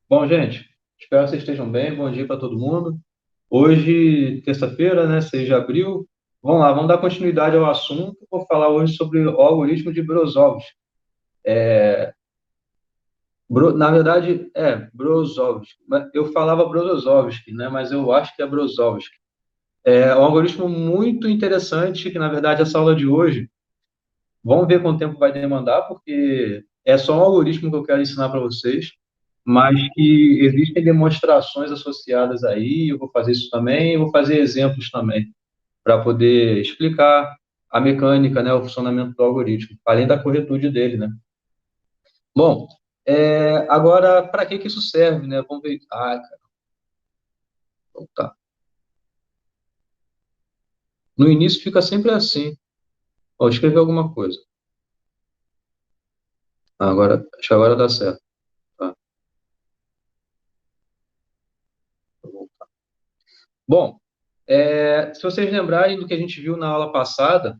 Bom, gente, espero que vocês estejam bem. Bom dia para todo mundo. Hoje, terça-feira, né, 6 de abril. Vamos lá, vamos dar continuidade ao assunto. Vou falar hoje sobre o algoritmo de Brozovski. Na verdade, Brozovski. Eu falava Brozovski, né, mas eu acho que é Brozovski. É um algoritmo muito interessante que, na verdade, essa aula de hoje, vamos ver quanto tempo vai demandar, porque é só um algoritmo que eu quero ensinar para vocês, mas que existem demonstrações associadas aí, eu vou fazer isso também, eu vou fazer exemplos também, para poder explicar a mecânica, né, o funcionamento do algoritmo, além da corretude dele, né? Bom, agora, para que que isso serve, né? Vamos ver. Ah, cara, então tá. No início fica sempre assim. Ó, escrever alguma coisa. Agora, acho que agora dá certo. Tá. Bom, se vocês lembrarem do que a gente viu na aula passada,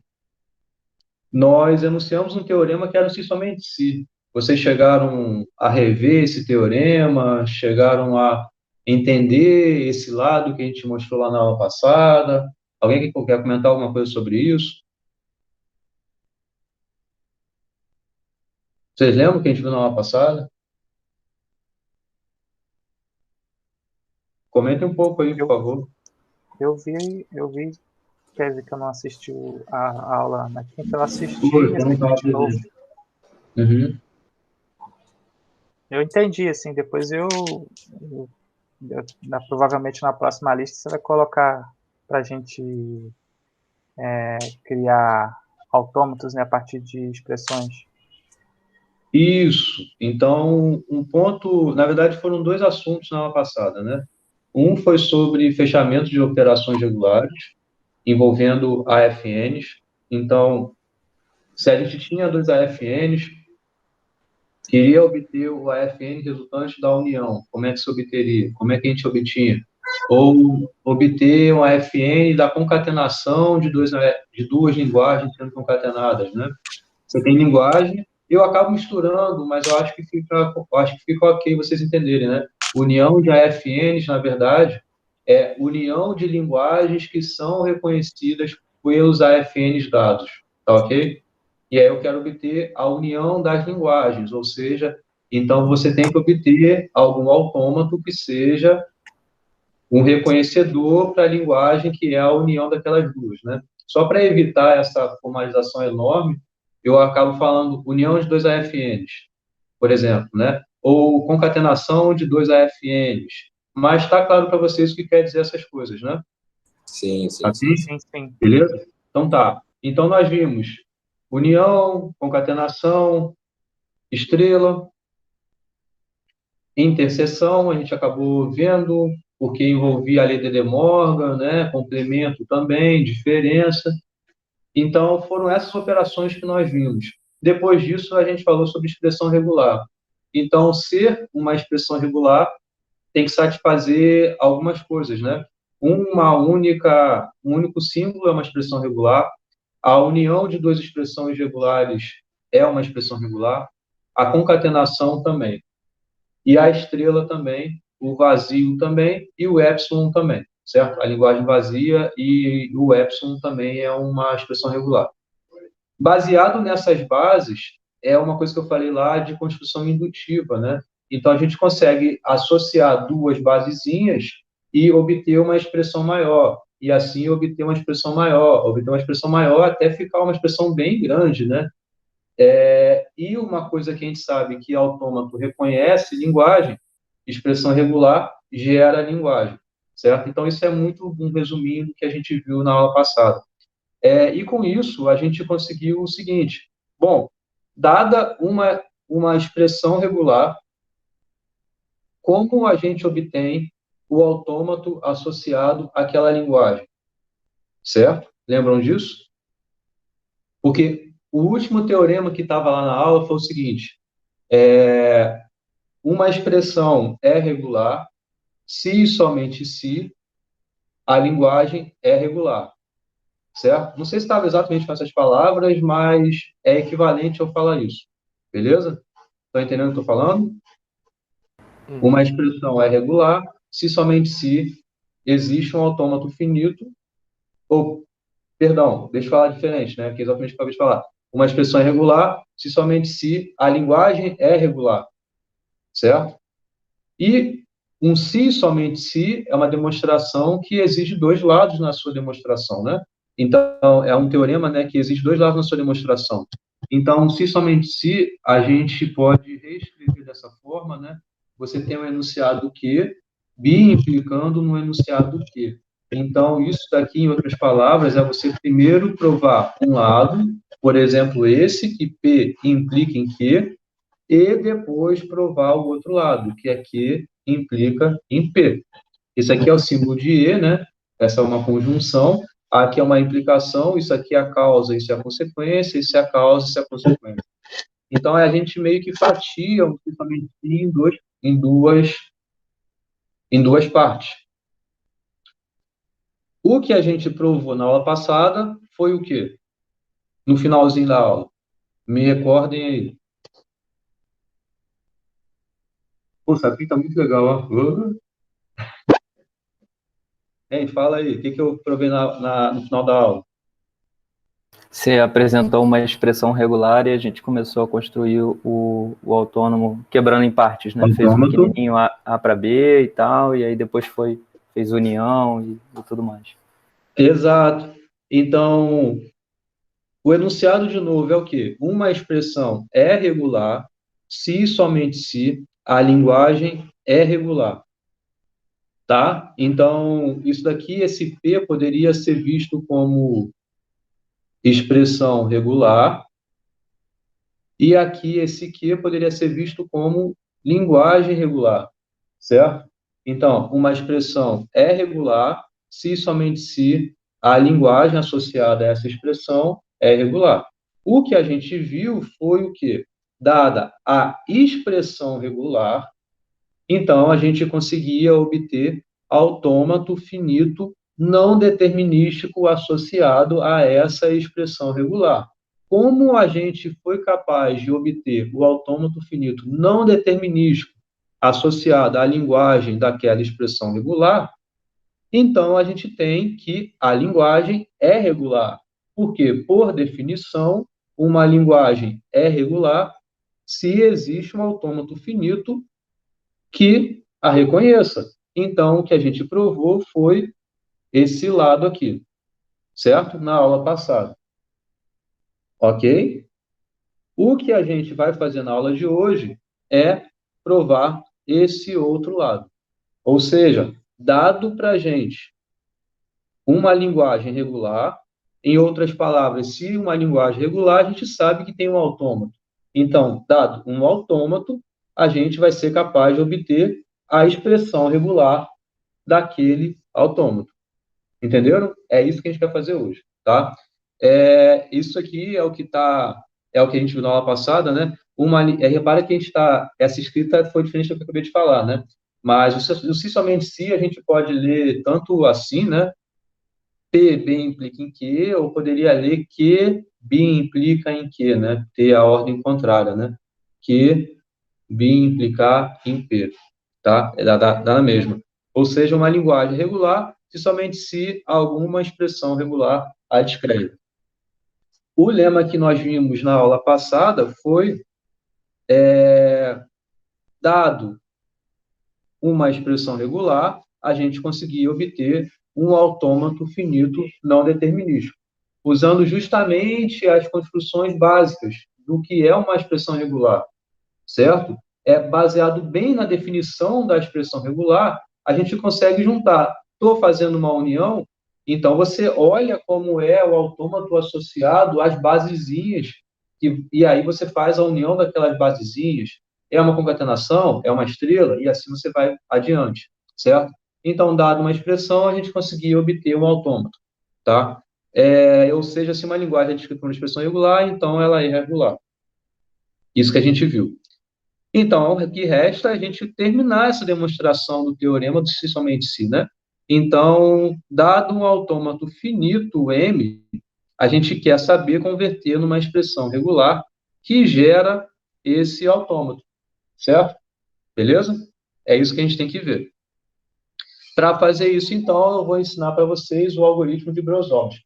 nós enunciamos um teorema que era o si somente si. Vocês chegaram a rever esse teorema, chegaram a entender esse lado que a gente mostrou lá na aula passada? Alguém que quer comentar alguma coisa sobre isso? Vocês lembram que a gente viu na aula passada? Comentem um pouco aí, por Eu, favor. eu vi, quer dizer que eu não assisti a aula na quinta, eu assisti, Oi, mas como tem que ver estava de novo. presente. Uhum. Eu entendi, assim, depois provavelmente na próxima lista você vai colocar para a gente criar autômatos, né, a partir de expressões. Isso. Então, um ponto, na verdade, foram dois assuntos na aula passada, né? Um foi sobre fechamento de operações regulares, envolvendo AFNs. Então, se a gente tinha dois AFNs, queria obter o AFN resultante da união, como é que se obteria? Como é que a gente obtinha? Ou obter um AFN da concatenação de duas linguagens sendo concatenadas, né? Você tem linguagem, eu acabo misturando, mas eu acho que fica ok vocês entenderem, né? União de AFNs, na verdade, é união de linguagens que são reconhecidas pelos AFNs dados, tá ok? E aí eu quero obter a união das linguagens, ou seja, então você tem que obter algum autômato que seja um reconhecedor para a linguagem que é a união daquelas duas, né? Só para evitar essa formalização enorme, eu acabo falando união de dois AFNs, por exemplo, né? Ou concatenação de dois AFNs. Mas está claro para vocês o que quer dizer essas coisas, né? Sim, sim, Ok? sim. Sim, sim, sim. Beleza? Então tá. Então nós vimos união, concatenação, estrela, interseção, a gente acabou vendo, porque envolvia a lei de De Morgan, né? Complemento também, diferença. Então, foram essas operações que nós vimos. Depois disso, a gente falou sobre expressão regular. Então, ser uma expressão regular tem que satisfazer algumas coisas, né? Um único símbolo é uma expressão regular. A união de duas expressões regulares é uma expressão regular. A concatenação também. E a estrela também, o vazio também e o epsilon também, certo? A linguagem vazia e o epsilon também é uma expressão regular. Baseado nessas bases, é uma coisa que eu falei lá de construção indutiva, né? Então a gente consegue associar duas basezinhas e obter uma expressão maior, e assim obter uma expressão maior até ficar uma expressão bem grande, né? E uma coisa que a gente sabe que autômato reconhece linguagem, expressão regular gera linguagem, certo? Então isso é muito um resuminho do que a gente viu na aula passada. E com isso, a gente conseguiu o seguinte: bom, dada uma expressão regular, como a gente obtém o autômato associado àquela linguagem, certo? Lembram disso? Porque o último teorema que estava lá na aula foi o seguinte: uma expressão é regular se e somente se a linguagem é regular, certo? Não sei se estava exatamente com essas palavras, mas é equivalente ao falar isso, beleza? Estão entendendo o que eu estou falando? Uma expressão é regular se somente se existe um autômato finito, ou, perdão, deixa eu falar diferente, né? Que é exatamente o que eu acabei de falar. Uma expressão é regular se somente se a linguagem é regular, certo? E um se somente se é uma demonstração que exige dois lados na sua demonstração, né? Então, é um teorema, né, que exige dois lados na sua demonstração. Então, se somente se, a gente pode reescrever dessa forma, né? Você tem um enunciado que, be implicando no enunciado que. Então, isso daqui, em outras palavras, é você primeiro provar um lado, por exemplo, esse, que P implica em que, e depois provar o outro lado, que é que implica em P. Isso aqui é o símbolo de E, né? Essa é uma conjunção. Aqui é uma implicação, isso aqui é a causa, isso é a consequência, isso é a causa, isso é a consequência. Então, a gente meio que fatia o pensamento em duas partes. O que a gente provou na aula passada foi o quê? No finalzinho da aula. Me recordem aí. Pô, isso aqui tá muito legal, ó. Hein, fala aí, o que eu provei no final da aula? Você apresentou uma expressão regular e a gente começou a construir o autônomo quebrando em partes, né? Fez um pequenininho A para B e tal, e aí depois fez união e tudo mais. Exato. Então, o enunciado, de novo, é o quê? Uma expressão é regular se e somente se a linguagem é regular. Tá? Então, isso daqui, esse P, poderia ser visto como expressão regular, e aqui esse Q poderia ser visto como linguagem regular, certo? Então, uma expressão é regular se e somente se a linguagem associada a essa expressão é regular. O que a gente viu foi o quê? Dada a expressão regular, então a gente conseguia obter autômato finito não determinístico associado a essa expressão regular. Como a gente foi capaz de obter o autômato finito não determinístico associado à linguagem daquela expressão regular, então a gente tem que a linguagem é regular. Porque, por definição, uma linguagem é regular se existe um autômato finito que a reconheça. Então, o que a gente provou foi esse lado aqui, certo? Na aula passada. Ok? O que a gente vai fazer na aula de hoje é provar esse outro lado. Ou seja, dado para a gente uma linguagem regular, em outras palavras, se uma linguagem regular, a gente sabe que tem um autômato. Então, dado um autômato, a gente vai ser capaz de obter a expressão regular daquele autômato. Entenderam? É isso que a gente vai fazer hoje, tá? Isso aqui é o que é o que a gente viu na aula passada, né? Repara que essa escrita foi diferente do que eu acabei de falar, né? Mas o se somente se a gente pode ler tanto assim, né? P, B implica em que, ou poderia ler que, B implica em que, né? Ter a ordem contrária, né? Que, B implicar em P, tá? Dá na mesma. Ou seja, uma linguagem regular, se somente se alguma expressão regular a descreve. O lema que nós vimos na aula passada foi dado uma expressão regular, a gente conseguia obter um autômato finito não determinístico, usando justamente as construções básicas do que é uma expressão regular, certo? É baseado bem na definição da expressão regular, a gente consegue juntar. Estou fazendo uma união, então você olha como é o autômato associado às basezinhas, e aí você faz a união daquelas basezinhas. É uma concatenação, é uma estrela, e assim você vai adiante, certo? Então, dado uma expressão, a gente conseguia obter um autômato, tá? Ou seja, se uma linguagem é descrita por uma expressão regular, então ela é regular. Isso que a gente viu. Então, o que resta é a gente terminar essa demonstração do teorema do se somente se, né? Então, dado um autômato finito, M, a gente quer saber converter numa expressão regular que gera esse autômato, certo? Beleza? É isso que a gente tem que ver. Para fazer isso, então, eu vou ensinar para vocês o algoritmo de Brozovsky.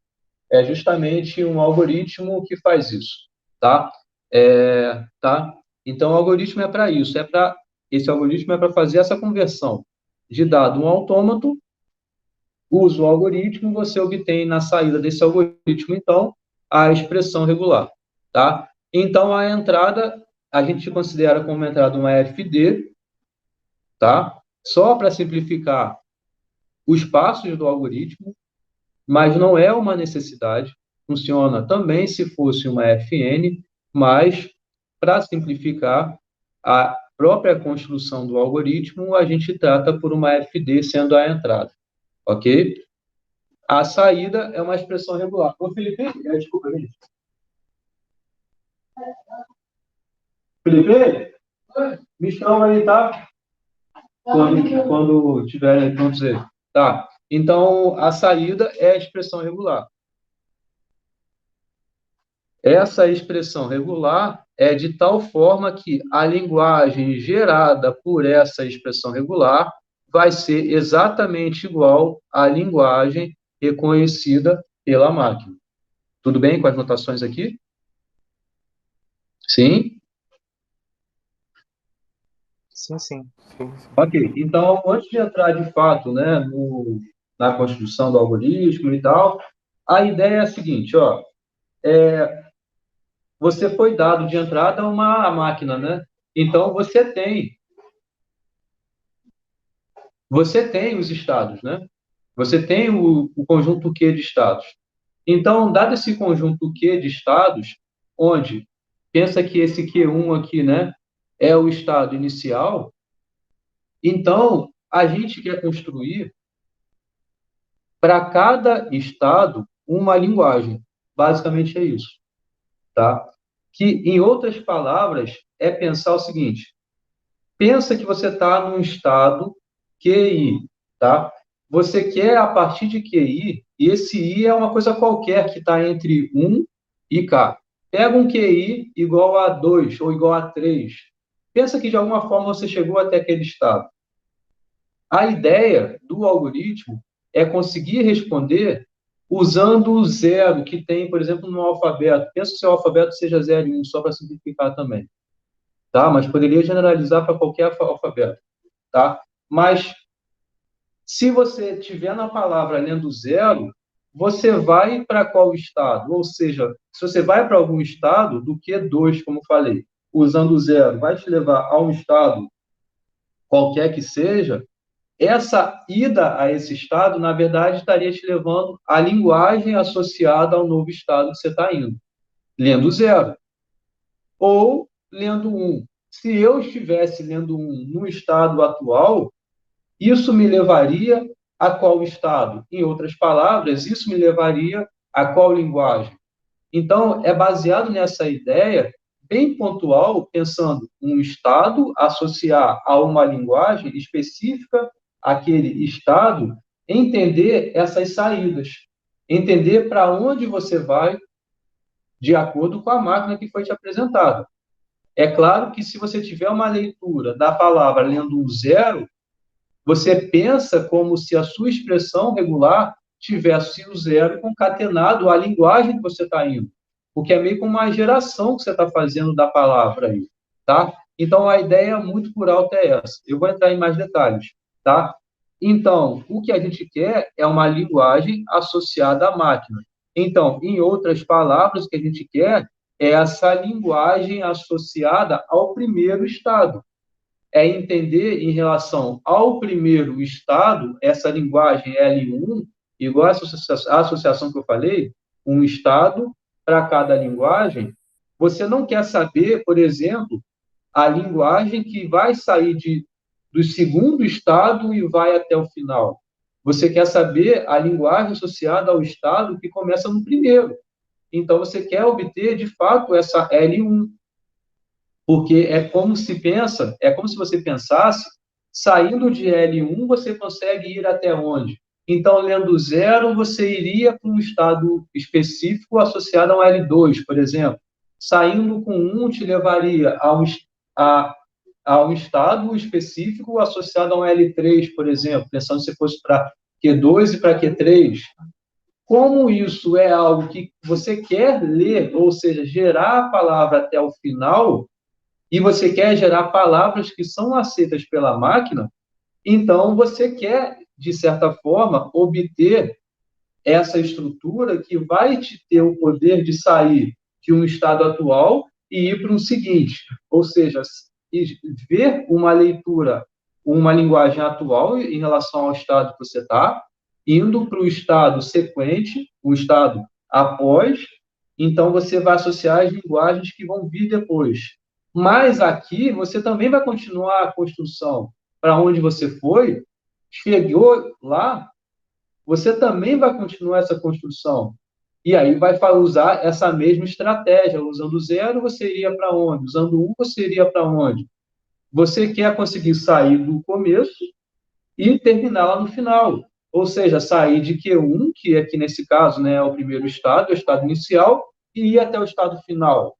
É justamente um algoritmo que faz isso, tá? Tá? Então, o algoritmo é para isso. Esse algoritmo é para fazer essa conversão de dado um autômato, usa o algoritmo, você obtém na saída desse algoritmo, então, a expressão regular, tá? Então, a entrada, a gente considera como entrada uma FD, tá? Só para simplificar os passos do algoritmo, mas não é uma necessidade. Funciona também se fosse uma FN, mas, para simplificar a própria construção do algoritmo, a gente trata por uma FD sendo a entrada, ok? A saída é uma expressão regular. Ô, Felipe, desculpa, gente. Felipe, me chama aí, tá? Quando tiver pronto aí. Tá. Então, a saída é a expressão regular. Essa expressão regular é de tal forma que a linguagem gerada por essa expressão regular vai ser exatamente igual à linguagem reconhecida pela máquina. Tudo bem com as notações aqui? Sim? Sim, sim. Ok. Então, antes de entrar de fato, né, na construção do algoritmo e tal, a ideia é a seguinte, ó, você foi dado de entrada uma máquina, né? Então, você tem os estados, né? Você tem o conjunto Q de estados. Então, dado esse conjunto Q de estados, onde pensa que esse Q1 aqui, né, é o estado inicial, então a gente quer construir para cada estado uma linguagem. Basicamente é isso, tá? Que, em outras palavras, é pensar o seguinte: pensa que você está num estado QI, tá? Você quer, a partir de QI, e esse I é uma coisa qualquer que está entre 1 e K. Pega um QI igual a 2 ou igual a 3. Pensa que, de alguma forma, você chegou até aquele estado. A ideia do algoritmo é conseguir responder usando o zero que tem, por exemplo, no alfabeto. Pensa que o seu alfabeto seja 0 e 1, só para simplificar também. Tá? Mas poderia generalizar para qualquer alfabeto. Tá? Mas, se você tiver na palavra lendo zero, você vai para qual estado? Ou seja, se você vai para algum estado do Q2, como falei, usando o zero, vai te levar a um estado qualquer que seja, essa ida a esse estado, na verdade, estaria te levando à linguagem associada ao novo estado que você está indo, lendo zero. Ou lendo um. Se eu estivesse lendo um no estado atual, isso me levaria a qual estado? Em outras palavras, isso me levaria a qual linguagem? Então, é baseado nessa ideia bem pontual, pensando um estado, associar a uma linguagem específica aquele estado, entender essas saídas, entender para onde você vai de acordo com a máquina que foi te apresentada. É claro que se você tiver uma leitura da palavra lendo um zero, você pensa como se a sua expressão regular tivesse o zero concatenado à linguagem que você está indo, porque é meio como uma geração que você está fazendo da palavra aí, tá? Então, a ideia muito por alto é essa. Eu vou entrar em mais detalhes, tá? Então, o que a gente quer é uma linguagem associada à máquina. Então, em outras palavras, o que a gente quer é essa linguagem associada ao primeiro estado. É entender em relação ao primeiro estado, essa linguagem L1, igual a associação que eu falei, um estado para cada linguagem. Você não quer saber, por exemplo, a linguagem que vai sair do segundo estado e vai até o final. Você quer saber a linguagem associada ao estado que começa no primeiro. Então, você quer obter, de fato, essa L1, porque é como se você pensasse, saindo de L1, você consegue ir até onde? Então, lendo zero, você iria para um estado específico associado a um L2, por exemplo. saindo com 1 te levaria a um estado específico associado a um L3, por exemplo, pensando se fosse para Q2 e para Q3. Como isso é algo que você quer ler, ou seja, gerar a palavra até o final, e você quer gerar palavras que são aceitas pela máquina, então você quer, de certa forma, obter essa estrutura que vai te ter o poder de sair de um estado atual e ir para um seguinte, ou seja, ver uma leitura, uma linguagem atual em relação ao estado que você está, indo para o estado sequente, o estado após, então você vai associar as linguagens que vão vir depois. Mas aqui você também vai continuar a construção para onde você foi, chegou lá, você também vai continuar essa construção. E aí vai usar essa mesma estratégia. Usando 0, você iria para onde? Usando 1, você iria para onde? Você quer conseguir sair do começo e terminar lá no final. Ou seja, sair de Q1, que aqui nesse caso, né, é o primeiro estado, é o estado inicial, e ir até o estado final.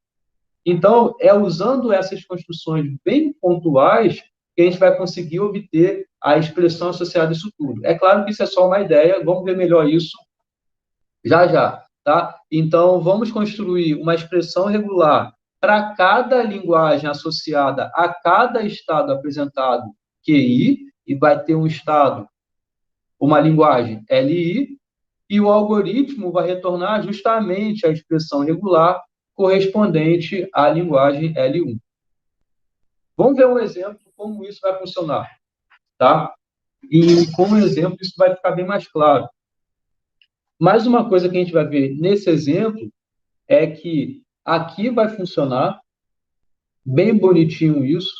Então, é usando essas construções bem pontuais que a gente vai conseguir obter a expressão associada a isso tudo. É claro que isso é só uma ideia, vamos ver melhor isso já já, tá? Então, vamos construir uma expressão regular para cada linguagem associada a cada estado apresentado QI, e vai ter um estado, uma linguagem LI, e o algoritmo vai retornar justamente a expressão regular correspondente à linguagem L1. Vamos ver um exemplo de como isso vai funcionar, tá? E como exemplo, isso vai ficar bem mais claro. Mais uma coisa que a gente vai ver nesse exemplo é que aqui vai funcionar bem bonitinho isso.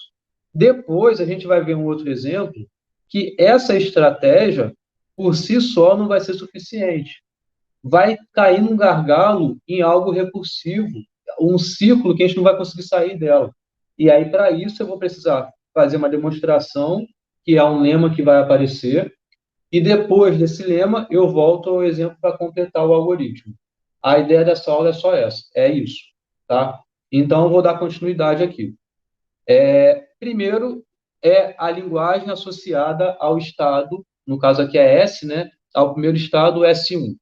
Depois a gente vai ver um outro exemplo que essa estratégia por si só não vai ser suficiente. Vai cair num gargalo em algo recursivo, um ciclo que a gente não vai conseguir sair dela. E aí, para isso, eu vou precisar fazer uma demonstração, que é um lema que vai aparecer, e depois desse lema, eu volto ao exemplo para completar o algoritmo. A ideia dessa aula é só essa, é isso, tá? Então, eu vou dar continuidade aqui. Primeiro, é a linguagem associada ao estado, no caso aqui é S, né? Ao primeiro estado, S1.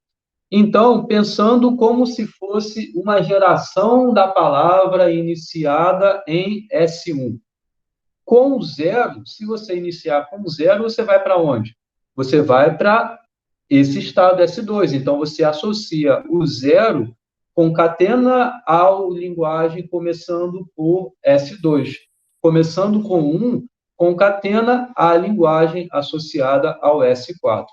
Então, pensando como se fosse uma geração da palavra iniciada em S1. Com 0, se você iniciar com 0, você vai para onde? Você vai para esse estado S2. Então, você associa o 0, concatena a linguagem começando por S2. Começando com 1, concatena a linguagem associada ao S4.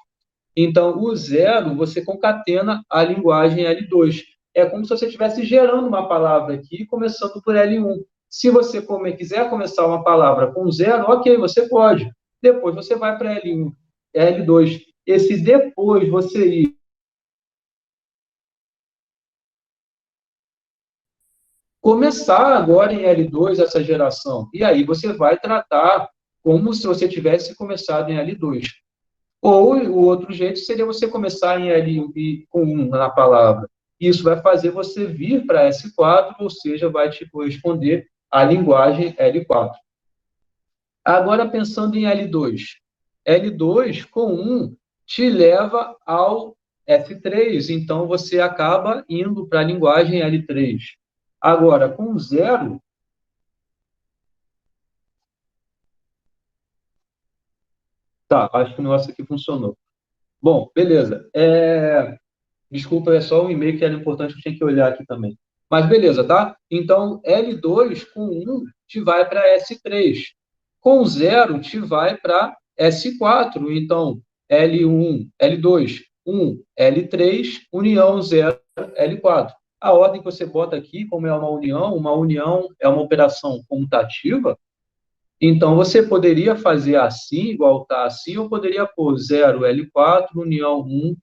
Então, o 0, você concatena a linguagem L2. É como se você estivesse gerando uma palavra aqui, começando por L1. Se você quiser começar uma palavra com 0, ok, você pode. Depois você vai para L1, L2. Esse depois você ir começar agora em L2 essa geração. E aí você vai tratar como se você tivesse começado em L2. Ou o outro jeito seria você começar em L com 1 na palavra. Isso vai fazer você vir para S4, ou seja, vai te corresponder à linguagem L4. Agora, pensando em L2. L2 com 1 te leva ao F3, então você acaba indo para a linguagem L3. Agora, com 0, tá, acho que o negócio aqui funcionou. Bom, beleza. Desculpa, é só o e-mail que era importante, eu tinha que olhar aqui também. Mas beleza, tá? Então, L2 com 1 te vai para S3. Com 0 te vai para S4. Então, L1, L2, 1, L3, união 0, L4. A ordem que você bota aqui, como é uma união é uma operação comutativa, então você poderia fazer assim, igual está assim, ou poderia pôr 0, L4, união 1,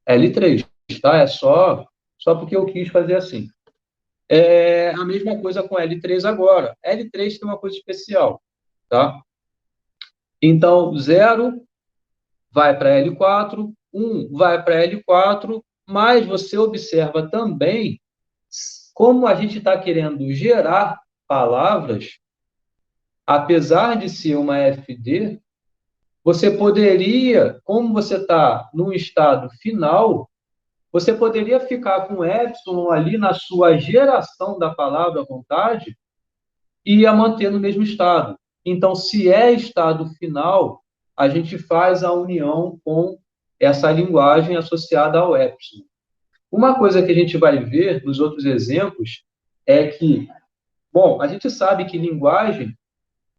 L3, tá? É só porque eu quis fazer assim. A mesma coisa com L3 agora. L3 tem uma coisa especial, tá? Então, 0 vai para L4, 1 vai para L4, mas você observa também como a gente está querendo gerar palavras, apesar de ser uma FD, você poderia, como você está num estado final, você poderia ficar com epsilon ali na sua geração da palavra à vontade e ia manter no mesmo estado. Então, se é estado final, a gente faz a união com essa linguagem associada ao epsilon. Uma coisa que a gente vai ver nos outros exemplos é que, bom, a gente sabe que linguagem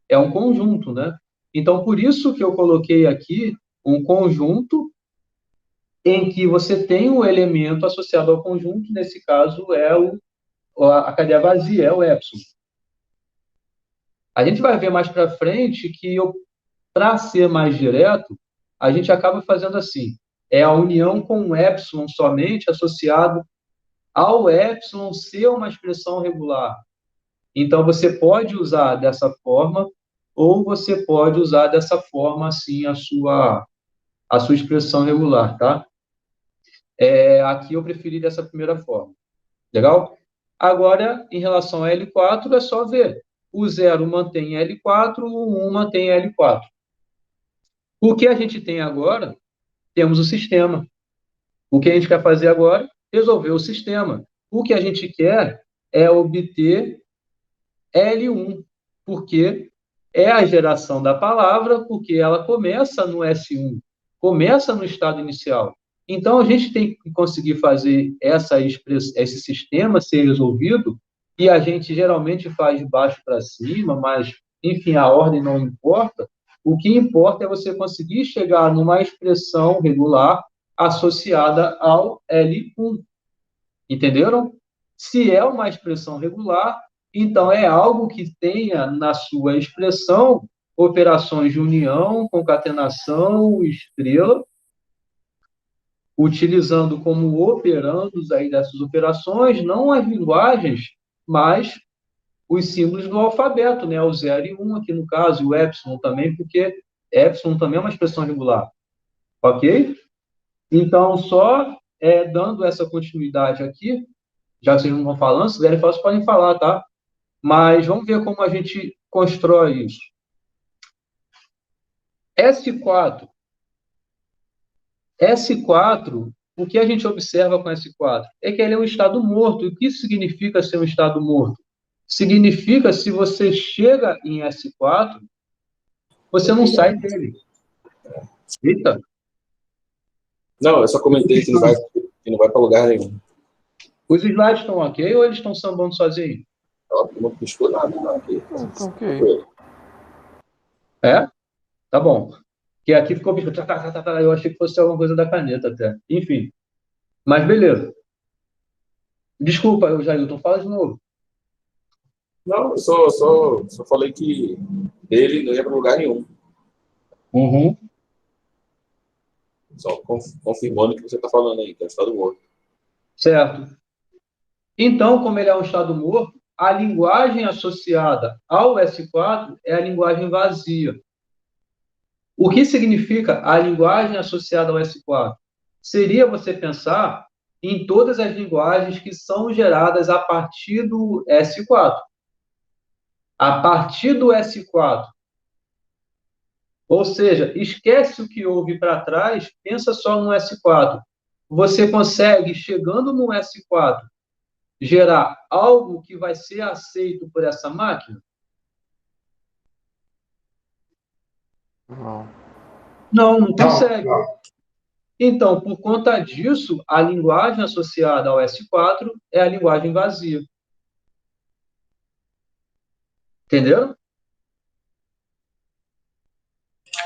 é um conjunto, né? Então, por isso que eu coloquei aqui um conjunto em que você tem um elemento associado ao conjunto, nesse caso é a cadeia vazia, é o epsilon. A gente vai ver mais para frente que, para ser mais direto, a gente acaba fazendo assim, é a união com o epsilon somente associado ao epsilon ser uma expressão regular. Então, você pode usar dessa forma, ou você pode usar dessa forma, assim, a sua expressão regular, tá? Aqui eu preferi dessa primeira forma. Legal? Agora, em relação a L4, é só ver. O 0 mantém L4, o 1 mantém L4. O que a gente tem agora? Temos o sistema. O que a gente quer fazer agora? Resolver o sistema. O que a gente quer é obter L1, porque é a geração da palavra, porque ela começa no S1, começa no estado inicial. Então, a gente tem que conseguir fazer esse sistema ser resolvido, e a gente geralmente faz de baixo para cima, mas, enfim, a ordem não importa. O que importa é você conseguir chegar numa expressão regular associada ao L1. Entenderam? Se é uma expressão regular, então é algo que tenha na sua expressão operações de união, concatenação, estrela, utilizando como operandos aí dessas operações, não as linguagens, mas os símbolos do alfabeto, né? O 0 e 1 aqui no caso, e o epsilon também, porque epsilon também é uma expressão regular. Ok? Então, só dando essa continuidade aqui, já que vocês não estão falando, se quiserem falar, vocês podem falar, tá? Mas vamos ver como a gente constrói isso. S4. S4, o que a gente observa com S4? É que ele é um estado morto. E o que significa ser um estado morto? Significa, se você chega em S4, você não sai dele. Eita! Não, eu só comentei que não vai para lugar nenhum. Os slides estão ok ou eles estão sambando sozinhos? Não piscou nada, não. Aqui. Ok. Tá bom. Que aqui ficou... Eu achei que fosse alguma coisa da caneta até. Enfim. Mas beleza. Desculpa, Jailton, fala de novo. Não, eu só falei que ele não ia para lugar nenhum. Uhum. Só confirmando o que você está falando aí, que é o estado morto. Certo. Então, como ele é um estado morto, a linguagem associada ao S4 é a linguagem vazia. O que significa a linguagem associada ao S4? Seria você pensar em todas as linguagens que são geradas a partir do S4. A partir do S4. Ou seja, esquece o que houve para trás, pensa só no S4. Você consegue, chegando no S4, gerar algo que vai ser aceito por essa máquina? Não consegue. Então, por conta disso, a linguagem associada ao S4 é a linguagem vazia. Entenderam?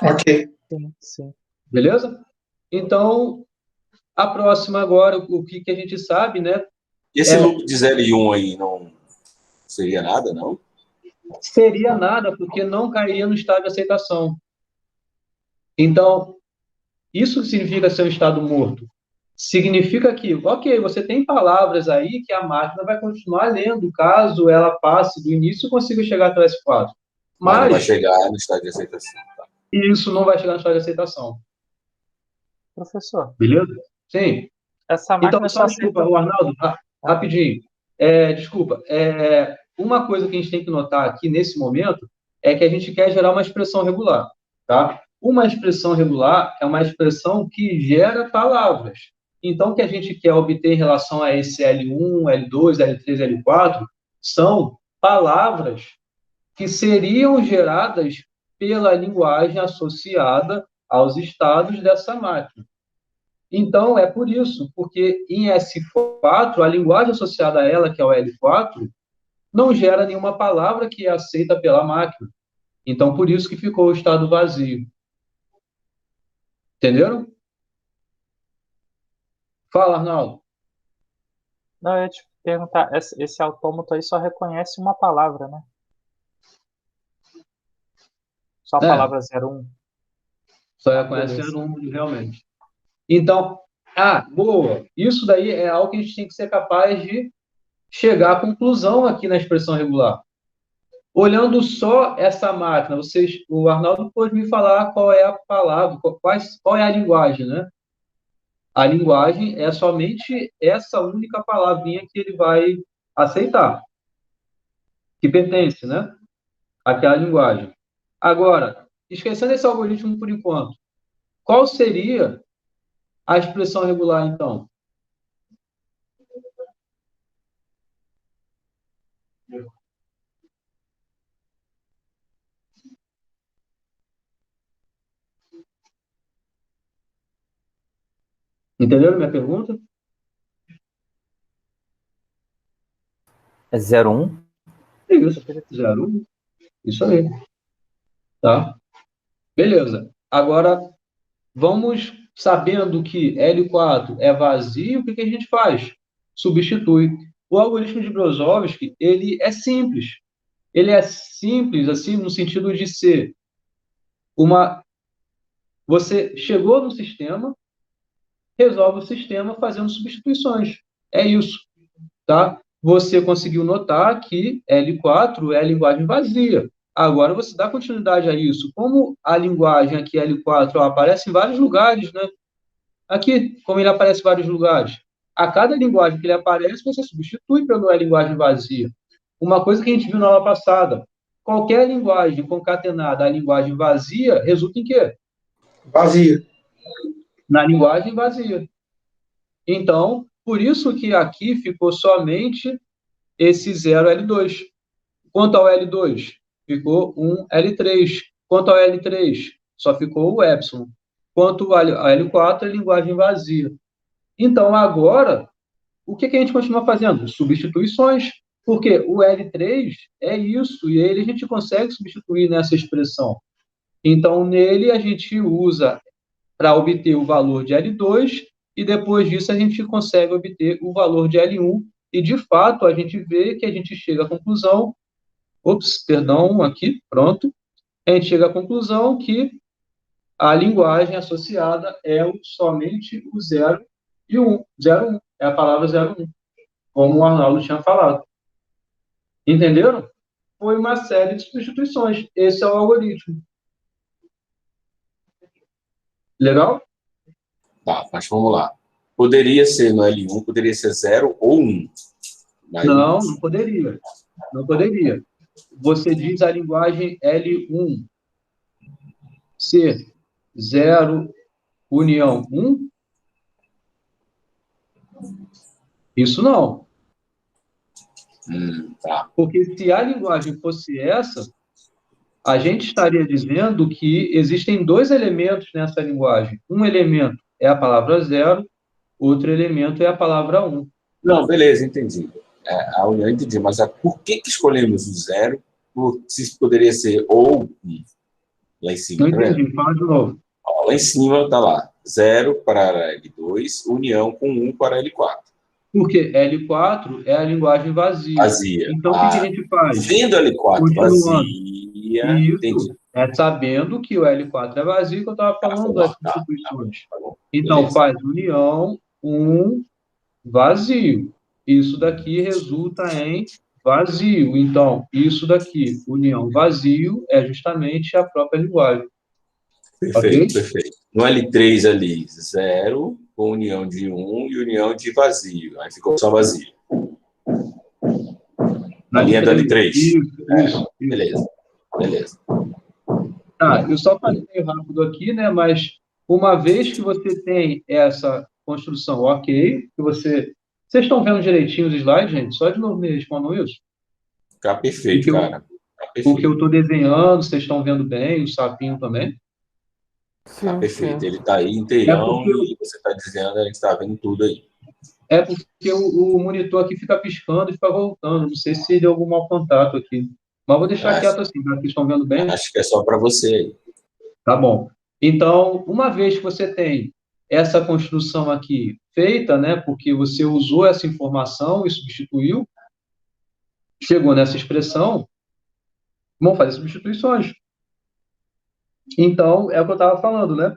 Ok. Sim. Beleza? Então, a próxima agora, o que a gente sabe, né? E esse loop de 0 e 1 aí não seria nada, não? Seria nada, porque não cairia no estado de aceitação. Então, isso significa ser um estado morto. Significa que, ok, você tem palavras aí que a máquina vai continuar lendo, caso ela passe do início e consiga chegar até o S4. Mas não vai chegar no estado de aceitação. Tá? Isso não vai chegar no estado de aceitação. Professor. Beleza? Sim. Essa máquina Então, só desculpa, o Arnaldo, rapidinho. Desculpa, uma coisa que a gente tem que notar aqui nesse momento é que a gente quer gerar uma expressão regular, tá? Uma expressão regular é uma expressão que gera palavras. Então, o que a gente quer obter em relação a esse L1, L2, L3, L4 são palavras que seriam geradas pela linguagem associada aos estados dessa máquina. Então, é por isso, porque em S4, a linguagem associada a ela, que é o L4, não gera nenhuma palavra que é aceita pela máquina. Então, por isso que ficou o estado vazio. Entenderam? Fala, Arnaldo. Não, eu ia te perguntar, esse autômato aí só reconhece uma palavra, né? Só a palavra 01. Só reconhece o número, realmente. Então, boa. Isso daí é algo que a gente tem que ser capaz de chegar à conclusão aqui na expressão regular. Olhando só essa máquina, o Arnaldo pode me falar qual é a palavra, qual é a linguagem, né? A linguagem é somente essa única palavrinha que ele vai aceitar, que pertence, né? Àquela linguagem. Agora, esquecendo esse algoritmo por enquanto, qual seria a expressão regular, então? Entenderam minha pergunta? É 01? Isso, 01. Isso aí. Tá? Beleza. Agora, vamos sabendo que L4 é vazio, o que a gente faz? Substitui. O algoritmo de Brozovsky, ele é simples. Ele é simples, assim, no sentido de ser você chegou no sistema, resolve o sistema fazendo substituições. É isso, tá? Você conseguiu notar que L4 é a linguagem vazia. Agora você dá continuidade a isso. Como a linguagem aqui, L4, aparece em vários lugares, né? Aqui, como ele aparece em vários lugares. A cada linguagem que ele aparece, você substitui pela linguagem vazia. Uma coisa que a gente viu na aula passada. Qualquer linguagem concatenada à linguagem vazia resulta em quê? Vazia. Na linguagem vazia. Então, por isso que aqui ficou somente esse 0L2. Quanto ao L2, ficou um L3. Quanto ao L3, só ficou o epsilon. Quanto ao L4, é linguagem vazia. Então, agora, o que a gente continua fazendo? Substituições. Porque o L3 é isso, e ele a gente consegue substituir nessa expressão. Então, nele, a gente usa para obter o valor de L2, e depois disso a gente consegue obter o valor de L1, e de fato a gente vê que a gente chega à conclusão, aqui, pronto, a gente chega à conclusão que a linguagem associada é somente o 0 e o 1, 0, 1, é a palavra 0, 1, como o Arnaldo tinha falado. Entenderam? Foi uma série de substituições. Esse é o algoritmo. Legal? Tá, mas vamos lá. Poderia ser no L1, poderia ser 0 ou 1. Não, não poderia. Não poderia. Você diz a linguagem L1 ser 0 união 1? Isso não. Tá. Porque se a linguagem fosse essa, a gente estaria dizendo que existem dois elementos nessa linguagem. Um elemento é a palavra 0, outro elemento é a palavra 1. Não, beleza, entendi. Eu entendi, mas por que escolhemos o 0? Se poderia ser ou 1? Lá em cima, Não entendi, fala de novo. Lá em cima está lá, 0 para L2, união com 1 para L4. Porque L4 é a linguagem vazia. Vazia. Então, o que a gente faz? Sendo L4 vazia, isso, é sabendo que o L4 é vazio, que eu estava falando das substituições. Então, beleza. Faz união, 1, vazio. Isso daqui resulta em vazio. Então, isso daqui, união, vazio, é justamente a própria linguagem. Perfeito, okay? Perfeito. No L3 ali, 0, com união de 1 e união de vazio. Aí ficou só vazio. Na linha do L3. Isso. Beleza. Tá, eu só falei meio rápido aqui, né? Mas uma vez que você tem essa construção ok, que vocês estão vendo direitinho os slides, gente? Só de novo me respondam isso. Fica perfeito, cara. O que eu estou desenhando, vocês estão vendo bem, o sapinho também? Tá perfeito. Ele está aí inteirão e você está dizendo, a gente está vendo tudo aí. É porque o monitor aqui fica piscando e fica voltando. Não sei se deu algum mau contato aqui. Mas vou deixar quieto assim, para que estão vendo bem. Acho que é só para você aí. Tá bom. Então, uma vez que você tem essa construção aqui feita, né, porque você usou essa informação e substituiu, chegou nessa expressão, vamos fazer substituições. Então, é o que eu estava falando, né?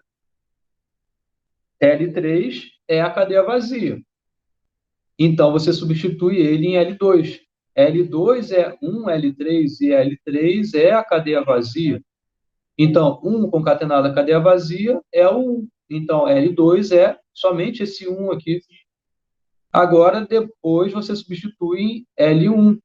L3 é a cadeia vazia. Então, você substitui ele em L2. L2 é 1, L3 e L3 é a cadeia vazia. Então, 1 concatenado a cadeia vazia é o 1. Então, L2 é somente esse 1 aqui. Agora, depois, você substitui em L1.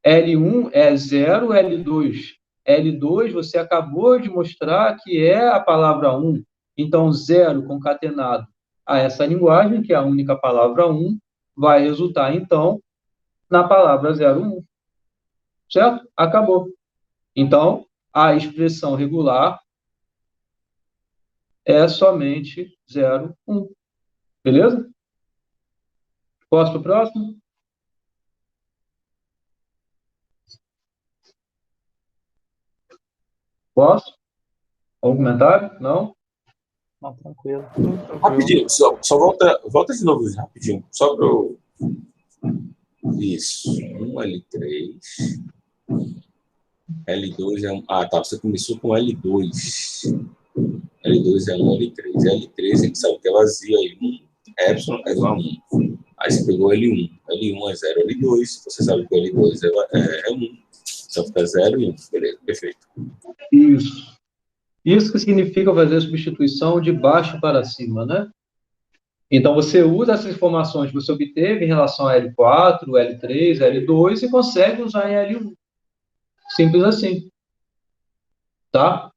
L1 é 0, L2. L2, você acabou de mostrar que é a palavra 1. Então, 0 concatenado a essa linguagem, que é a única palavra 1, vai resultar, então, na palavra 01. Certo? Acabou. Então, a expressão regular é somente 01. Beleza? Posso para o próximo? Posso? Algum comentário? Não? Não, tranquilo. Rapidinho, só volta de novo, rapidinho. Só para eu... Isso. 1 L3. L2 é um... Ah, tá. Você começou com L2. L2 é 1, L3. L3 a gente sabe que é vazio aí. 1 epsilon é igual a 1. Aí você pegou L1. L1 é 0, L2. Você sabe que o L2 é 1. Só fica 0 e 1. Beleza, perfeito. Isso. Isso que significa fazer a substituição de baixo para cima, né? Então, você usa essas informações que você obteve em relação a L4, L3, L2 e consegue usar em L1. Simples assim. Tá?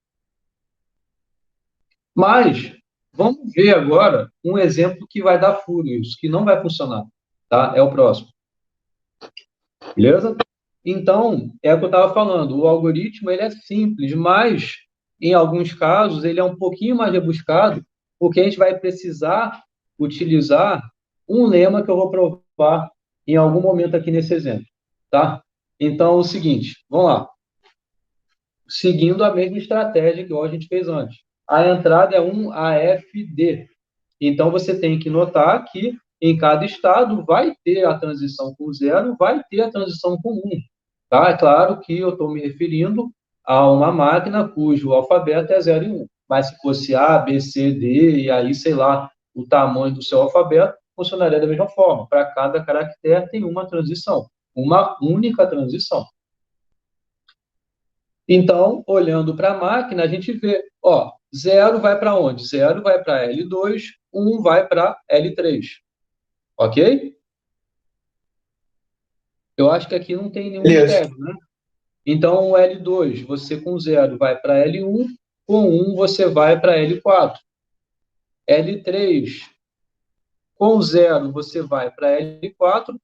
Mas, vamos ver agora um exemplo que vai dar furo isso, que não vai funcionar. Tá? É o próximo. Beleza? Então, é o que eu estava falando. O algoritmo ele é simples, mas, em alguns casos, ele é um pouquinho mais rebuscado, porque a gente vai precisar utilizar um lema que eu vou provar em algum momento aqui nesse exemplo. Tá? Então, é o seguinte, vamos lá. Seguindo a mesma estratégia que a gente fez antes. A entrada é um AFD. Então, você tem que notar que em cada estado vai ter a transição com 0, vai ter a transição com 1. Tá? É claro que eu estou me referindo a uma máquina cujo alfabeto é 0 e 1. Mas se fosse A, B, C, D, e aí, sei lá, o tamanho do seu alfabeto, funcionaria da mesma forma. Para cada caractere tem uma transição, uma única transição. Então, olhando para a máquina, a gente vê, 0 vai para onde? 0 vai para L2, 1 vai para L3. Ok? Eu acho que aqui não tem nenhum mistério, né? Então, o L2, você com 0 vai para L1, com 1 você vai para L4. L3, com 0 você vai para L4,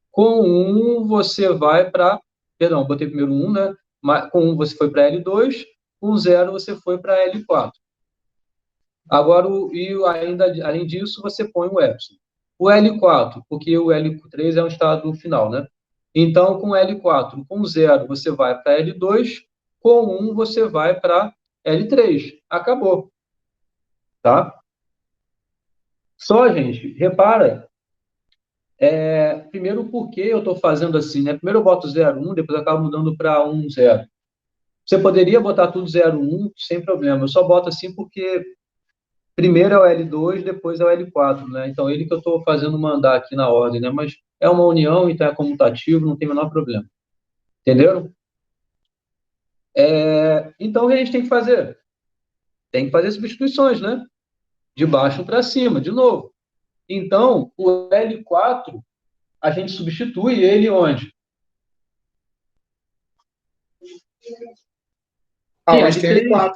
com 1 você vai para... Perdão, botei primeiro 1, né? Com 1 você foi para L2, com 0 você foi para L4. Agora, ainda, além disso, você põe o epsilon. O L4, porque o L3 é um estado final, né? Então, com L4, com 0, você vai para L2, com 1, você vai para L3. Acabou. Tá? Só, gente, repara, primeiro, por que eu estou fazendo assim, né? Primeiro eu boto 0, 1, depois eu acabo mudando para 1, 0. Você poderia botar tudo 0, 1, sem problema. Eu só boto assim porque primeiro é o L2, depois é o L4, né? Então, ele que eu estou fazendo mandar aqui na ordem, né? Mas é uma união, então é comutativo, não tem o menor problema. Entenderam? Então, o que a gente tem que fazer? Tem que fazer substituições, né? De baixo para cima, de novo. Então, o L4, a gente substitui ele onde? Aonde tem L3, L4.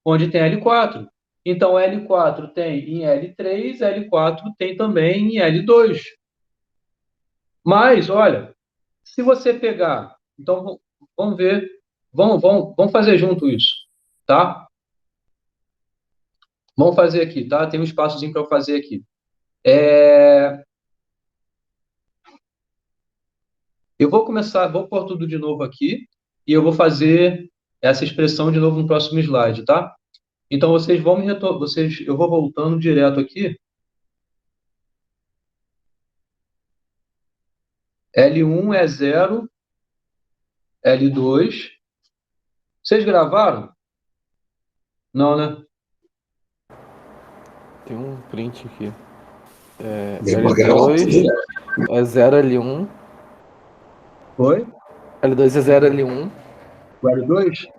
onde tem L4. Então, L4 tem em L3, L4 tem também em L2. Mas, olha, se você pegar... Então, vamos ver. Vamos fazer junto isso, tá? Vamos fazer aqui, tá? Tem um espaçozinho para eu fazer aqui. Eu vou começar, vou pôr tudo de novo aqui e eu vou fazer essa expressão de novo no próximo slide, tá? Então, vocês vão me eu vou voltando direto aqui. L1 é 0, L2. Vocês gravaram? Não, né? Tem um print aqui. Deu pra gravar L2 tudo. é 0 L1. Foi? L2 é 0 L1. O L2?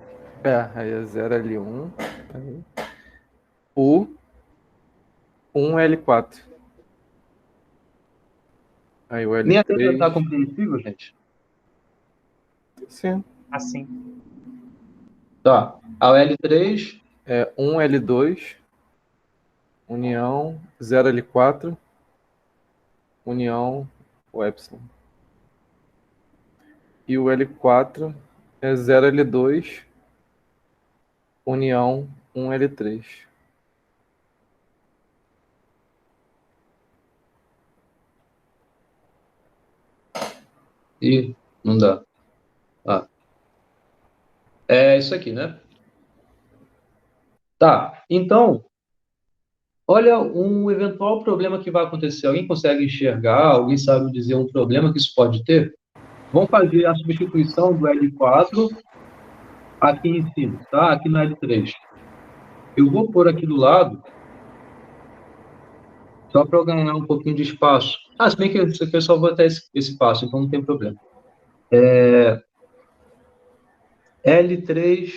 Aí é 0 L1. Aí. O 1 L4. Aí o L3. Minha tela está compreensível, gente? Sim. Assim. Tá. A L3 É 1 L2. União 0 L4. União o epsilon. E o L4 é 0 L2. União 1 L3. e não dá. Ah. É isso aqui, né? Tá. Então, olha um eventual problema que vai acontecer. Alguém consegue enxergar? Alguém sabe dizer um problema que isso pode ter? Vamos fazer a substituição do L4 aqui em cima, tá? Aqui no L3. Eu vou pôr aqui do lado, só para eu ganhar um pouquinho de espaço. Se bem que isso aqui eu só vou até esse espaço, então não tem problema. L3